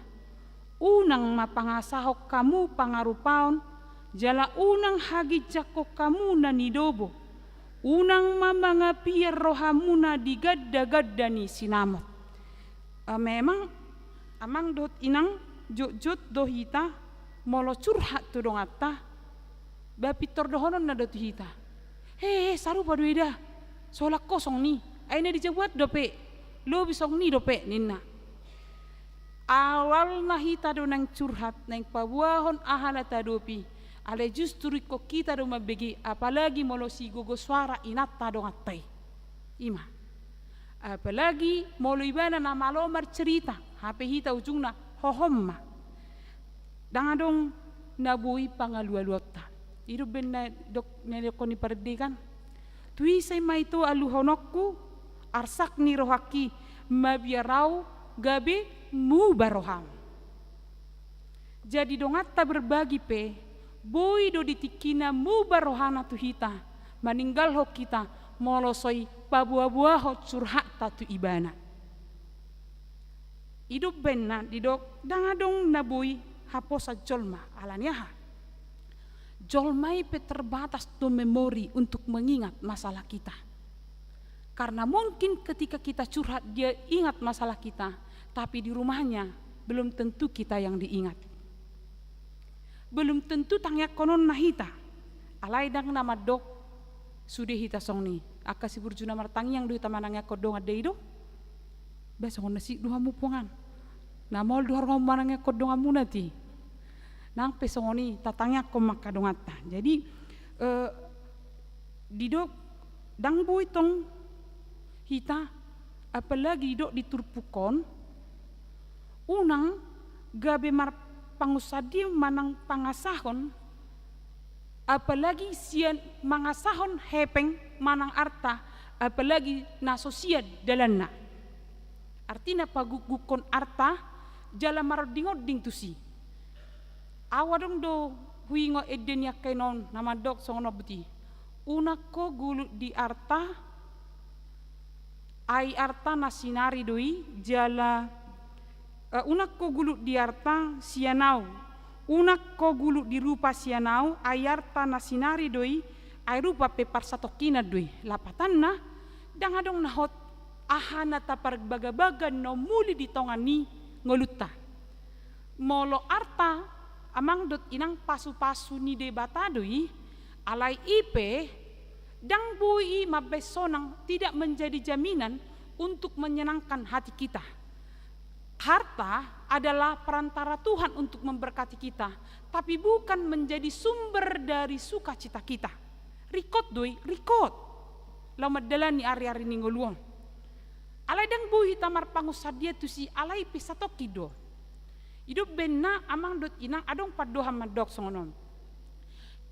unang mapangasahok kamu pangarupaon jala unang hagijako kamu na nidobo unang mamangapir rohamuna digadda-gadda ni sinamot. Memang amang dot inang jut do hita molo curhat tu dong atta bapitor dohonon na dot hita saru padu ida solak kosong ni aina dijabuat dope lo bisong ni dope ninna awal na hita do nang curhat nang pabuahon ahala tadopi ale justru ko kita do mabegi apalagi molo si gogo suara inatta dong attai ima apalagi molo ibana na malomar cerita hape hita ujungna hohomma dangadong nabui pangalualuota idu benna dok neleko ni perdikan tuisai maito aluhonokku arsak ni rohaki mabiarau gabe mu baroham jadi dongatta berbagi pe boy do ditikina mu barohana tu hita maninggal ho kita molosoi pabuah-buah ho curhat tatu ibana hidup benna didok dangadong nabui haposa jolma alaniaha jolmai pe terbatas do memori untuk mengingat masalah kita karena mungkin ketika kita curhat dia ingat masalah kita tapi di rumahnya belum tentu kita yang diingat belum tentu tangya konon nahita alai dang nama dok sudah hita songni akasi burjuna martangi yang duita manangnya kodong adeido besok nasi dua mupungan namol dua orang manangnya kodong amunati nang pesongoni tatangnya ko makadongata jadi didok dang buitong hita apalagi dok diturpukon unang gabe mar pangusadi manang pangasahon apalagi sian mangasahon hepeng manang arta apalagi nasosiad dalanna artina pagugukon arta jala marodingoding tusi awadong do huingo eden yakenon nama dok songono beti unako gulu di arta ai arta nasinari doi jala unako gulu di arta sianau unako gulu di rupa sianau ai arta nasinari doi ai rupa pepar satokina doi lapatanna dang adong nahot ahana tapar baga-baga no muli di tongani ngolutta molo arta amang dot inang pasu-pasu ni debata doi alai ipe dang bui mabesonang tidak menjadi jaminan untuk menyenangkan hati kita. Harta adalah perantara Tuhan untuk memberkati kita, tapi bukan menjadi sumber dari sukacita kita. Rikot doi, rikot. Lama dalani ari-ari ninggoluan. Alai dang bui tamar pangusadia tu si alai pisatokido. Hidup benna amang dot inang adong padoha madok songonom.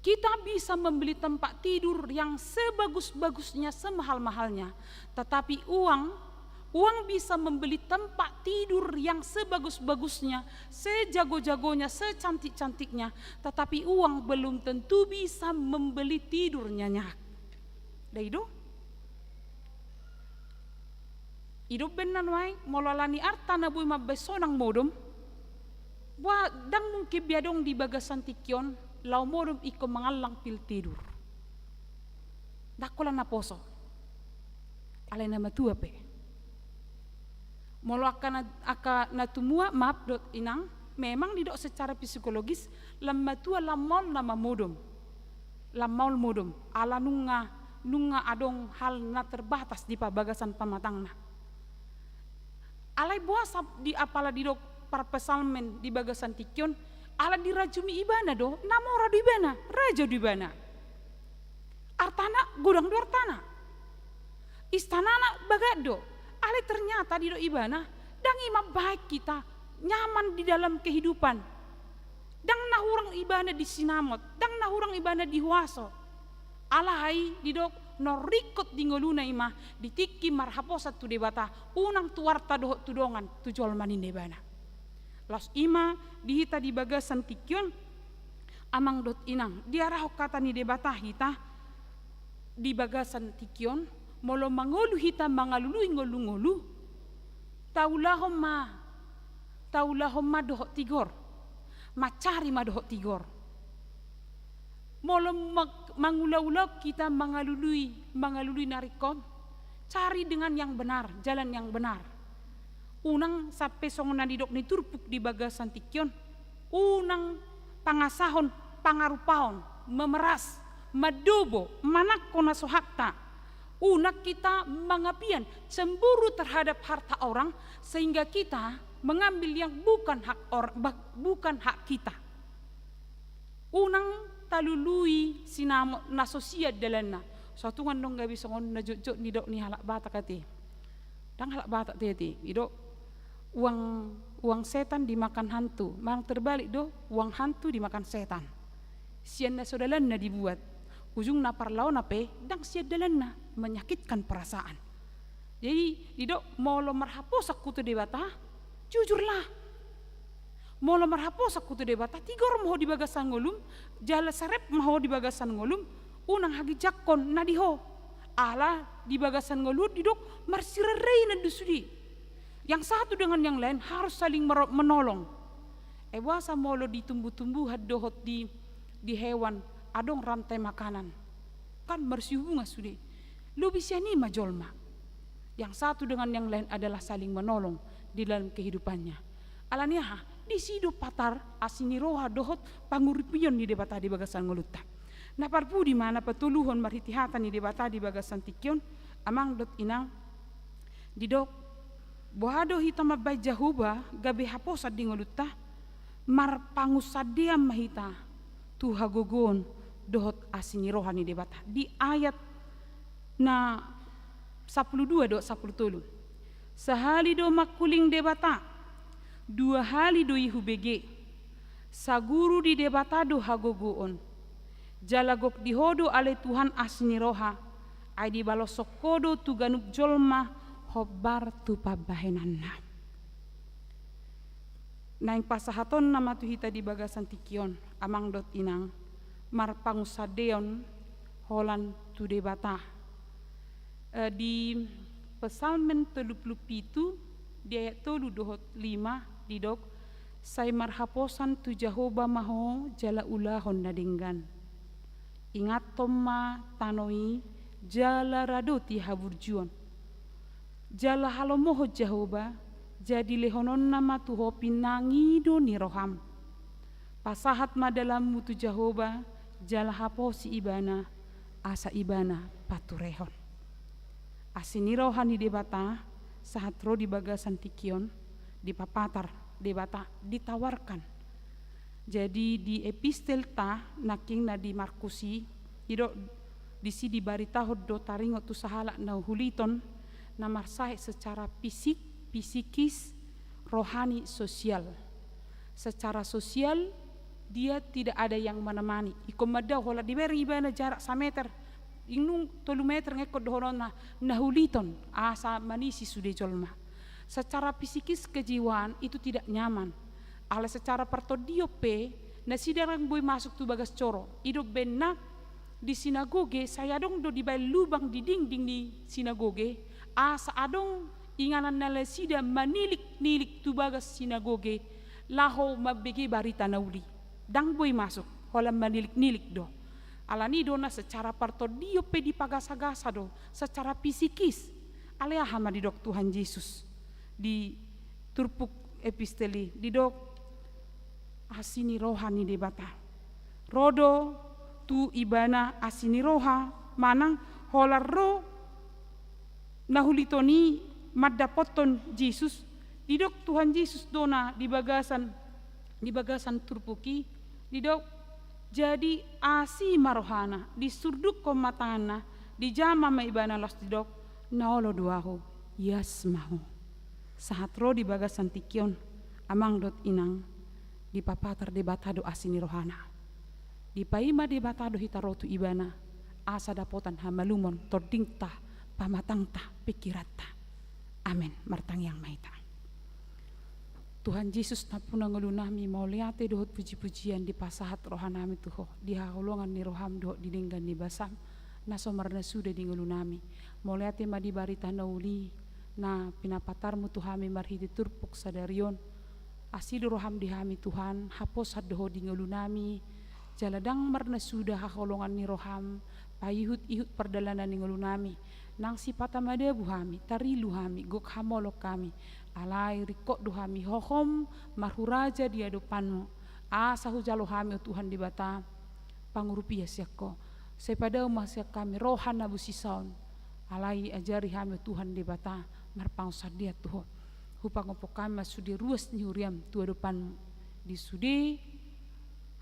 Kita bisa membeli tempat tidur yang sebagus-bagusnya, semahal-mahalnya, tetapi uang bisa membeli tempat tidur yang sebagus-bagusnya, sejago-jagonya, secantik-cantiknya, tetapi uang belum tentu bisa membeli tidurnya nyak. Daido? Hidup benan wae mololani arta nabui mabesonang modom. Wah, dang mungkin biadong di bagasan tikyon, lau modom iko mangalang pil tidur. Dakola na poso. Alay na matua pe. Molo aka natumua maaf dot inang, memang didok secara psikologis lamatua lamol nama modom. Lamol modom. Ala nunga adong hal na terbatas di pabagasan pamatangna. Alay buasa di apala didok para pesalmen di bagasan tikyon ala dirajumi ibana do namora di ibana raja di ibana artana godang do artana istanana bagado ala ternyata di do ibana dang ima baik kita nyaman di dalam kehidupan dang nahurang ibana di sinamot dang nahurang ibana di huaso alai di do norikot di ngoluna ima ditiki marhaposat tu debata unang tuarta dohot tudongan tujol manin debana las ima dihita di bagasan tikyon amang dot inang diarah kata ni debata hita di bagasan tikyon molo mangolu hita mangalului ngolu-ngolu taulahom ma dohot tigor macari ma dohot tigor molo mangulau-ulau kita mangalului narikon cari dengan yang benar jalan yang benar. Unang sampai songonan didok ni turpuk di bagasan tikyon unang pangasahon pangarupaon memeras madobo manakko nasohakta unak kita mangapian cemburu terhadap harta orang sehingga kita mengambil yang bukan hak kita unang talului sinamo nasosia dalanna suatu ngandong gabi songon najujud nidok ni halak bata kati dang halak bata teti idok uang setan dimakan hantu, mang terbalik do uang hantu dimakan setan. Sianna sodalanna dibuat, ujung na parlaw na pe, dang siya dalanna menyakitkan perasaan. Jadi didok molo marhaposak kutu debata, jujurlah. Molo marhaposak kutu debata, tigor moho di bagasan ngolum, jala sarep moho di bagasan ngolum, unang hagi jakon nadiho. Ala di bagasan ngolur didok marsirarei na dusudi. Yang satu dengan yang lain harus saling menolong. Ewasa molo ditumbuh-tumbuhan dohot di hewan adong rantai makanan. Kan bersihubungan sudi. Lu bisa nih majolma. Yang satu dengan yang lain adalah saling menolong di dalam kehidupannya. Alaniah di sido patar asiniroha dohot panguripion di debata di bagasan ngolutta. Naparpu di mana petuluhon marhitihatan di debata di bagasan tikyon amang dot inang didok bohado hita mabay jahuba gabi haposad di ngolutta mar pangusadia mahita tuhagogon dohot asinirohan ni debata di ayat na 12 do 13. Sahali do makuling debata, 2 hali do ihu bege, saguru di debata do hagogoon, jalagok dihodo ale Tuhan asni roha, ai di balosokodo tu ganuk jolma hobar tu pabahenanna. Naing pasahaton nama tu hita di bagasan tikion, amang dot inang, marpangusadeon holan tu debata. Di Psalmen 37 di ayat 3-5 didok, sai marhaposan tu Jehovah maho jala ulahon nadinggan. Ingat tomma tanoi jala radoti haburjuon. Jala halomoho Jehovah jadi lehonon nama tuho pinangido ni roham. Pasahat madalam mutu Jehovah jala haposi ibana asa ibana paturehon. Asini rohani debata saat roh di bagasan tikion di papatar debata ditawarkan. Jadi di epistel ta naking na di Markusi ido di si di baritahod do taringo tu sahala na huliton na marsahe secara fisikis, rohani, sosial. Secara sosial dia tidak ada yang menemani. Ikomada hola di beri ibana jarak 1 meter. Inung 3 meter ngekot dohonon na huliton asa manisi sude jolma. Secara fisikis kejiwaan itu tidak nyaman. Ale secara partodiope na sidarang boy masuk tu bagas coro. Idok benak di sinagoge saya dong do dibai lubang di dinding di sinagoge. Asa adong inganan nala sida manilik-nilik tu bagas sinagoge. Laho mabege barita nauli. Dang boy masuk holam manilik-nilik do. Alani dona secara partodio pe di pagasa-gasa do, secara fisikis. Alea hama di dok Tuhan Yesus di turpuk episteli di dok asini rohani debata. Rodo tu ibana asini roha manang holar ro nahulitoni madda poton Yesus di dok Tuhan Yesus dona di bagasan turpuki di dok. Jadi asi marohana di surduk komatana di jama maibana los didok naolo duaho yasmaho saat ro di bagasan tikion amang dot inang di papatar debatado asini rohana di paima debatado hitarotu ibana asa dapotan hamalumon tordingta pamatangta pikirata. Amin martang yang maita. Tuhan Yesus napuna ngelunami mau liate dohot puji-pujian di pasahat rohanami tuho di haholongan ni roham dohot didenggan ni basam na somarna sudah di ngelunami mau liate madi barita nauli na pinapatarmu tuhami marhidi turpuk sadarion asidu roham dihami Tuhan hapos dohot di ngelunami jaladang marna sudah haholongan ni roham payihut-ihut perdalanan ni ngelunami nang sipata madabu hami tarilu hami gok hamolok kami alai rikok duhami hohom marhuraja di hadapanmu asa hujalo hami Tuhan di bata pangurupia siako sepada masyak kami rohan nabu sisaun alai ajari hami Tuhan di bata marpang sadia tuho hupang opo kami sudi ruas ni huriam tu hadapanmu di sudi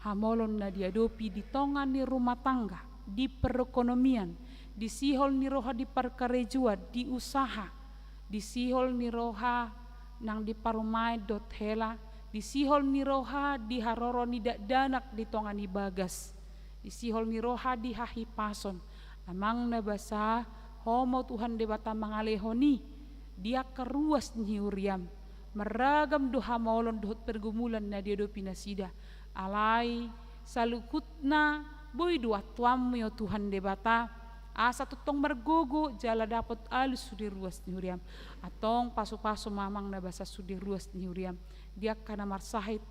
hamolon na diadopi di tongan ni rumah tangga di perekonomian di sihol ni roha di perkarejua di usaha di sihol ni roha nang di parumai dot hela di sihol ni roha di haroro ni danak di tongan ni bagas di sihol ni roha di hahi pason amang na basa homo Tuhan debata mangalehoni dia keruas ni uriam meragam doha maulon dohot pergumulan na dia do pinasida alai salukutna boy dua tuam yo Tuhan debata asa tutong mergogo jala dapat alus sudi ruas ni huriam atong pasu-pasu mamang na basa sudi ruas ni huriam dia kana marsahit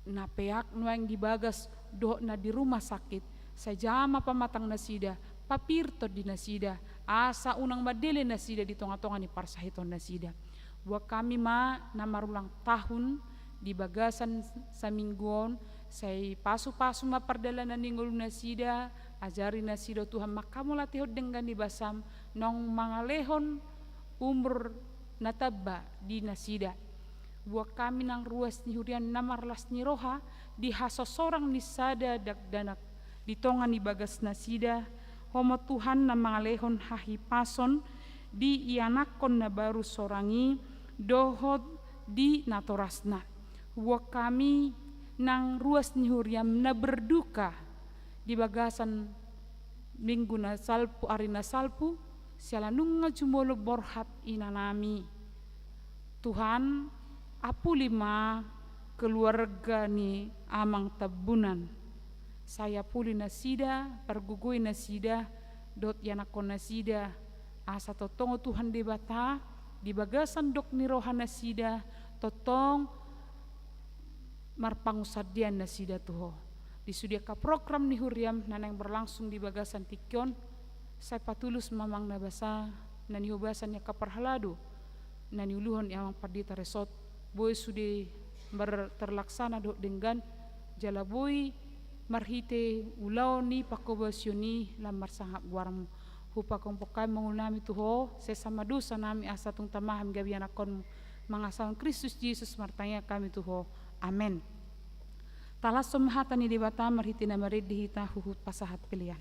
na peak nuang dibagas do na di rumah sakit sajama pamatang nasida papirto di nasida asa unang madele nasida di tonga-tonga ni parsahiton nasida buat kami na marulang tahun di bagasan samingguon say pasu-pasu mapardalanan ni ngulu nasida ajari nasido Tuhan makamu latihod dengan di basam nong mangalehon umur nataba di nasida buat kami nang ruas ni hurian namarlas ni roha di hasosorang ni sada dak danak di tongan ni bagas nasida homo Tuhan na mangalehon hahi pason di ianakon na baru sorangi dohot di natorasna. Huwa kami nang ruas ni huriam na berduka di bagasan minggu na salpu arina salpu siala nunga jumolo borhat inanami. Tuhan apu lima keluarga ni amang tabunan. Saya puli nasida, pergugui nasida, dot yanakon nasida. Asa totongo Tuhan di bata, di bagasan dok ni rohan nasida, totong marpangusadian nasida tuho. Disudiaka program ni huriam nanang berlangsung di bagasan tikyon. Saya patulus mamang nabasa, nani hubasan ya kaparhalado, nani uluhon yang pardita resort, boy sudi terlaksana dok dengan jalaboy marhite ulau ni pakobasyoni lamar sangap guarmu hupa kompokai mengulami tuho sesama dosa nami asa tung tamaham gabian akon mangasaun Kristus Yesus martanya kami tuho amen. Talas somhatani debata marhite na marid dihita huhut pasahat pilihan.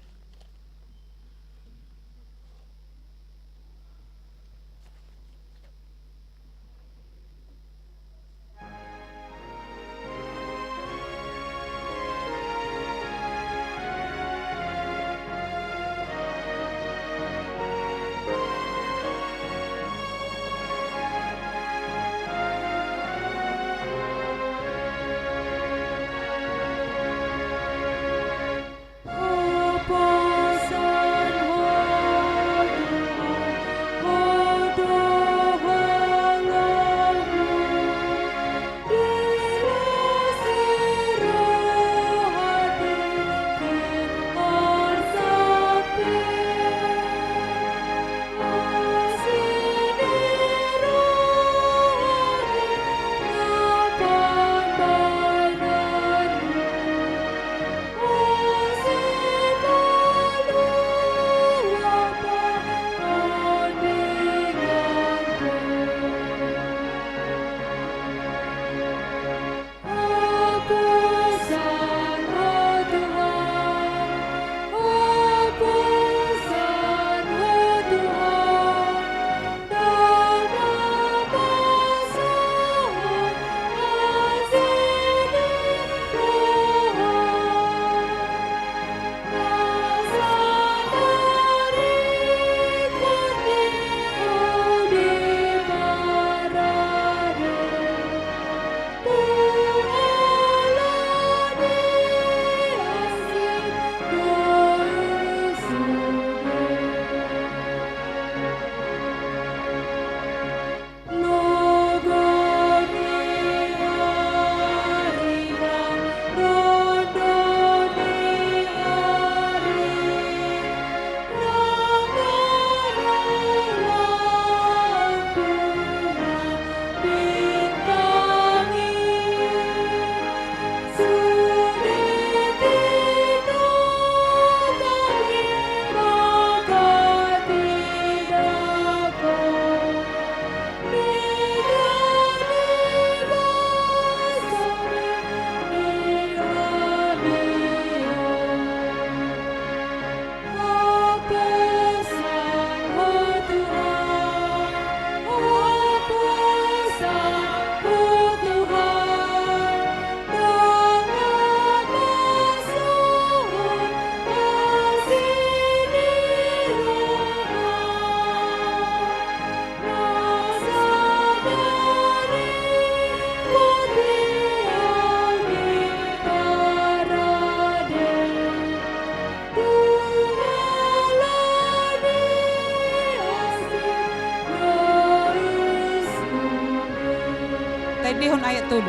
Dehon ayat 3.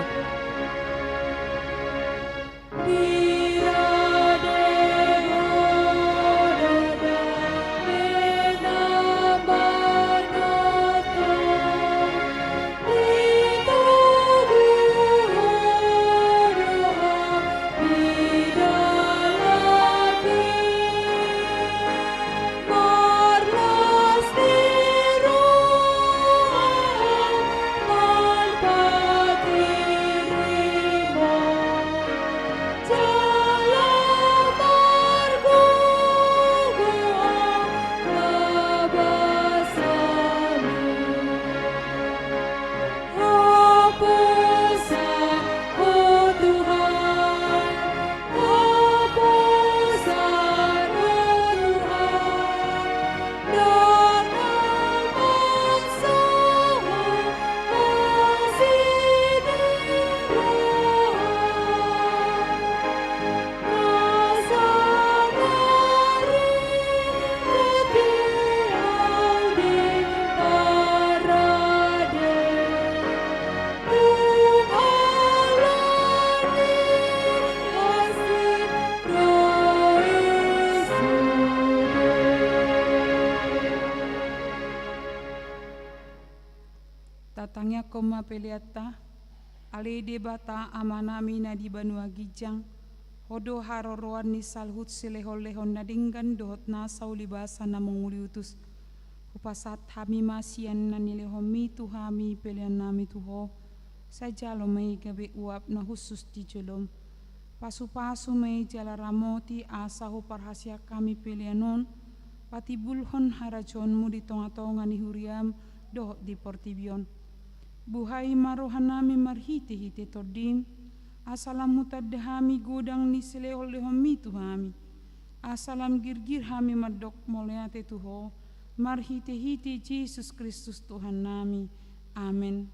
Marlas di roa, malpati Tangya koma peliata, ale debata amanami na di Banua Gijang, hodo haroroan ni salhut silehon-lehon na dinggan dohot na saulibasa na menguliutus. Upasat hami masian na nilehomi tuhami pelian nami tuho, sajalo may gabi uap na khusus di jolom. Pasu-pasu may jalaramoti asa ho parhasya kami pelianon, pati bulhon harajonmu di tonga-tonga ni huriam dohot di portibion. Buhay marohanami marhiti-hiti todim, asalam mutadahami godang ni silehol-lehomi tuhami, asalam girgir hami madok moleate tuho, marhiti-hiti Yesus Kristus Tuhan nami. Amin.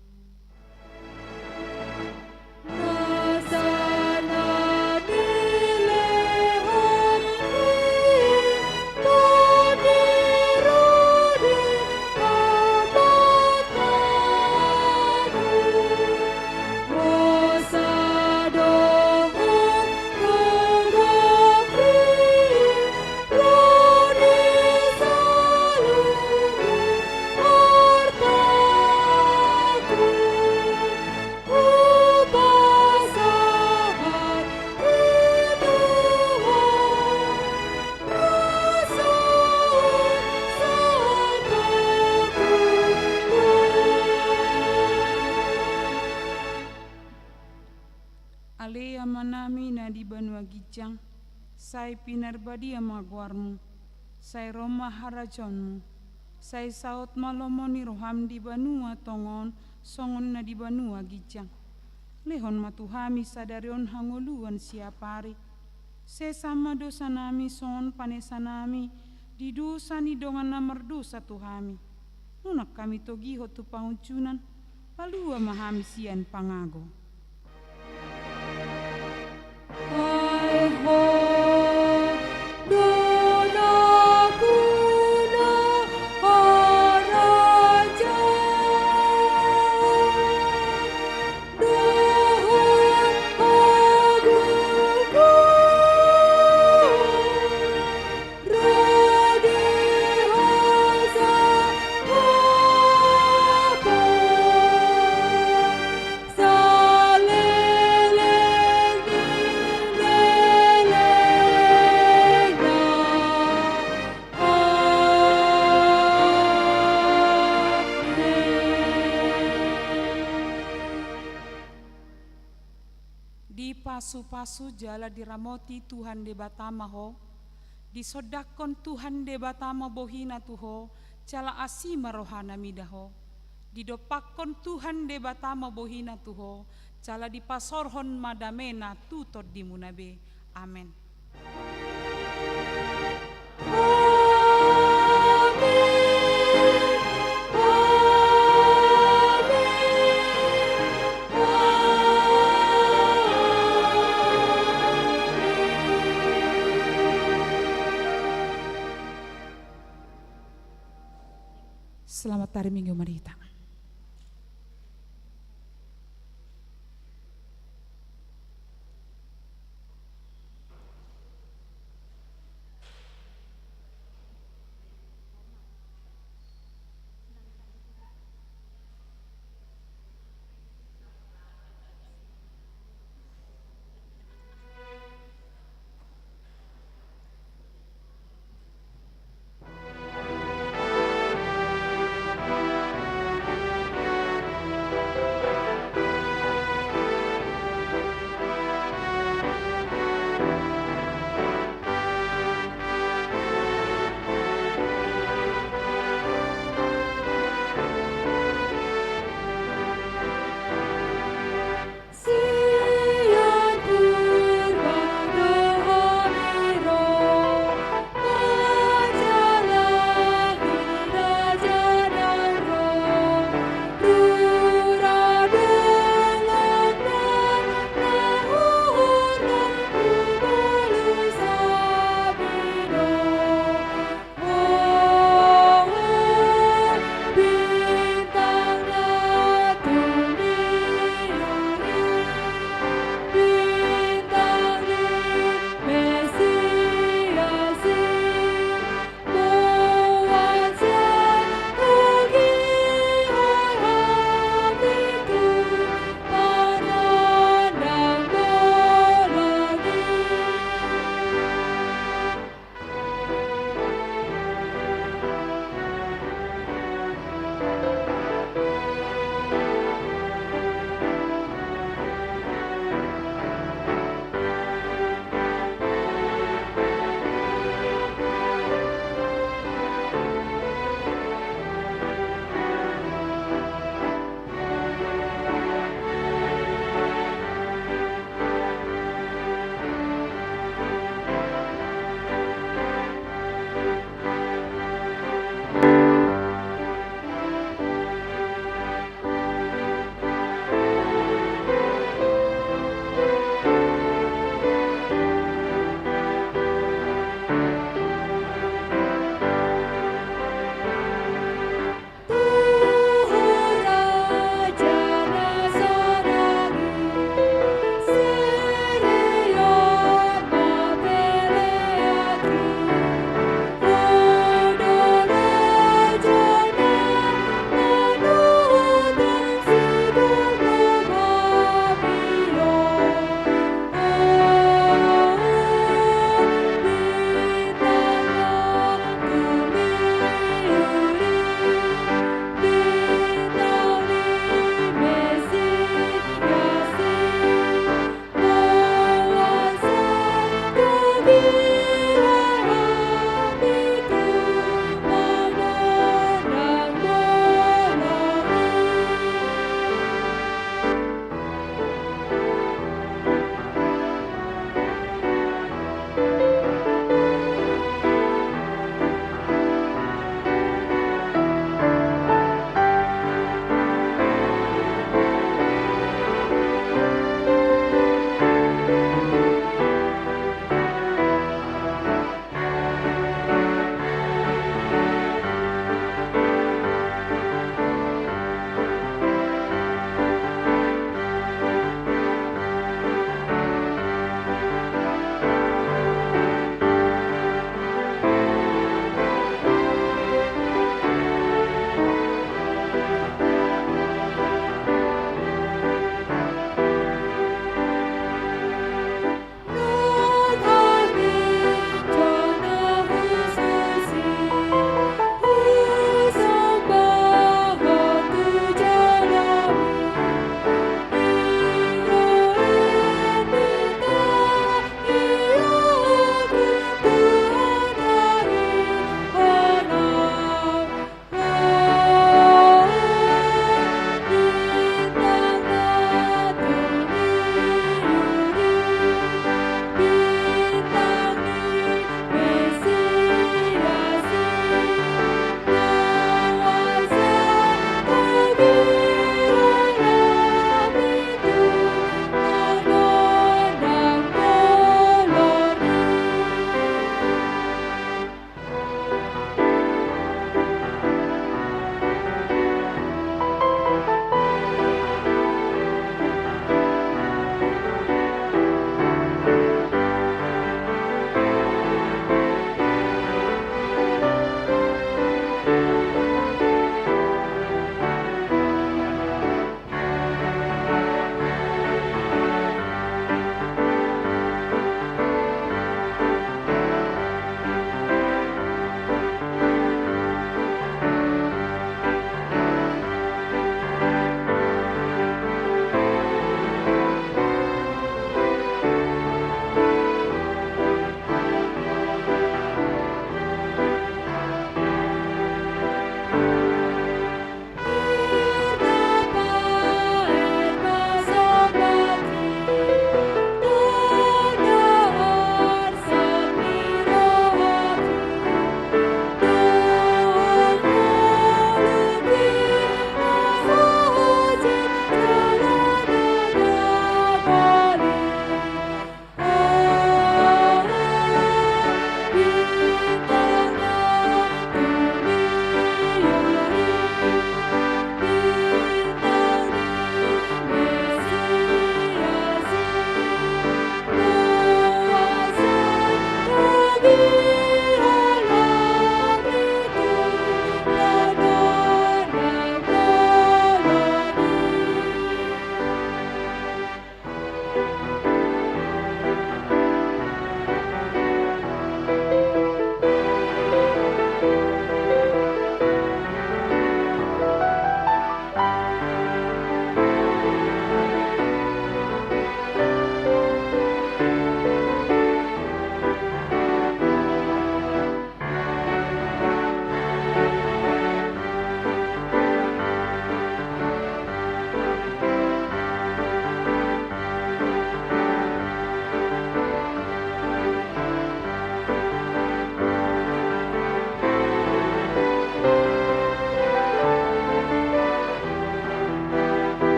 Alea manami na di Banua Gijang, sai pinarbadi amaguarmu, sai Roma harajonmu, sai saut malomoni roham di Banua Tongon, songon na di Banua Gijang. Lehon matuhami sadarion hangoluan siapari, sesama dosa nami son panesa nami, di dosa ni dongan na merdosa tuhami. Nunak kami togiho tu panguncunan, palua mahami sian pangago. Hai ho dona kuna haraja dohon agungku rodi hasa apa pasu-pasu jala diramoti Tuhan de batama ho, disodakon Tuhan de batama bohina tuho, cala asima rohana midaho, didopakon Tuhan de batama bohina tuho, cala dipasorhon madamena tutod di munabe. Amen. Selamat hari Minggu Marita.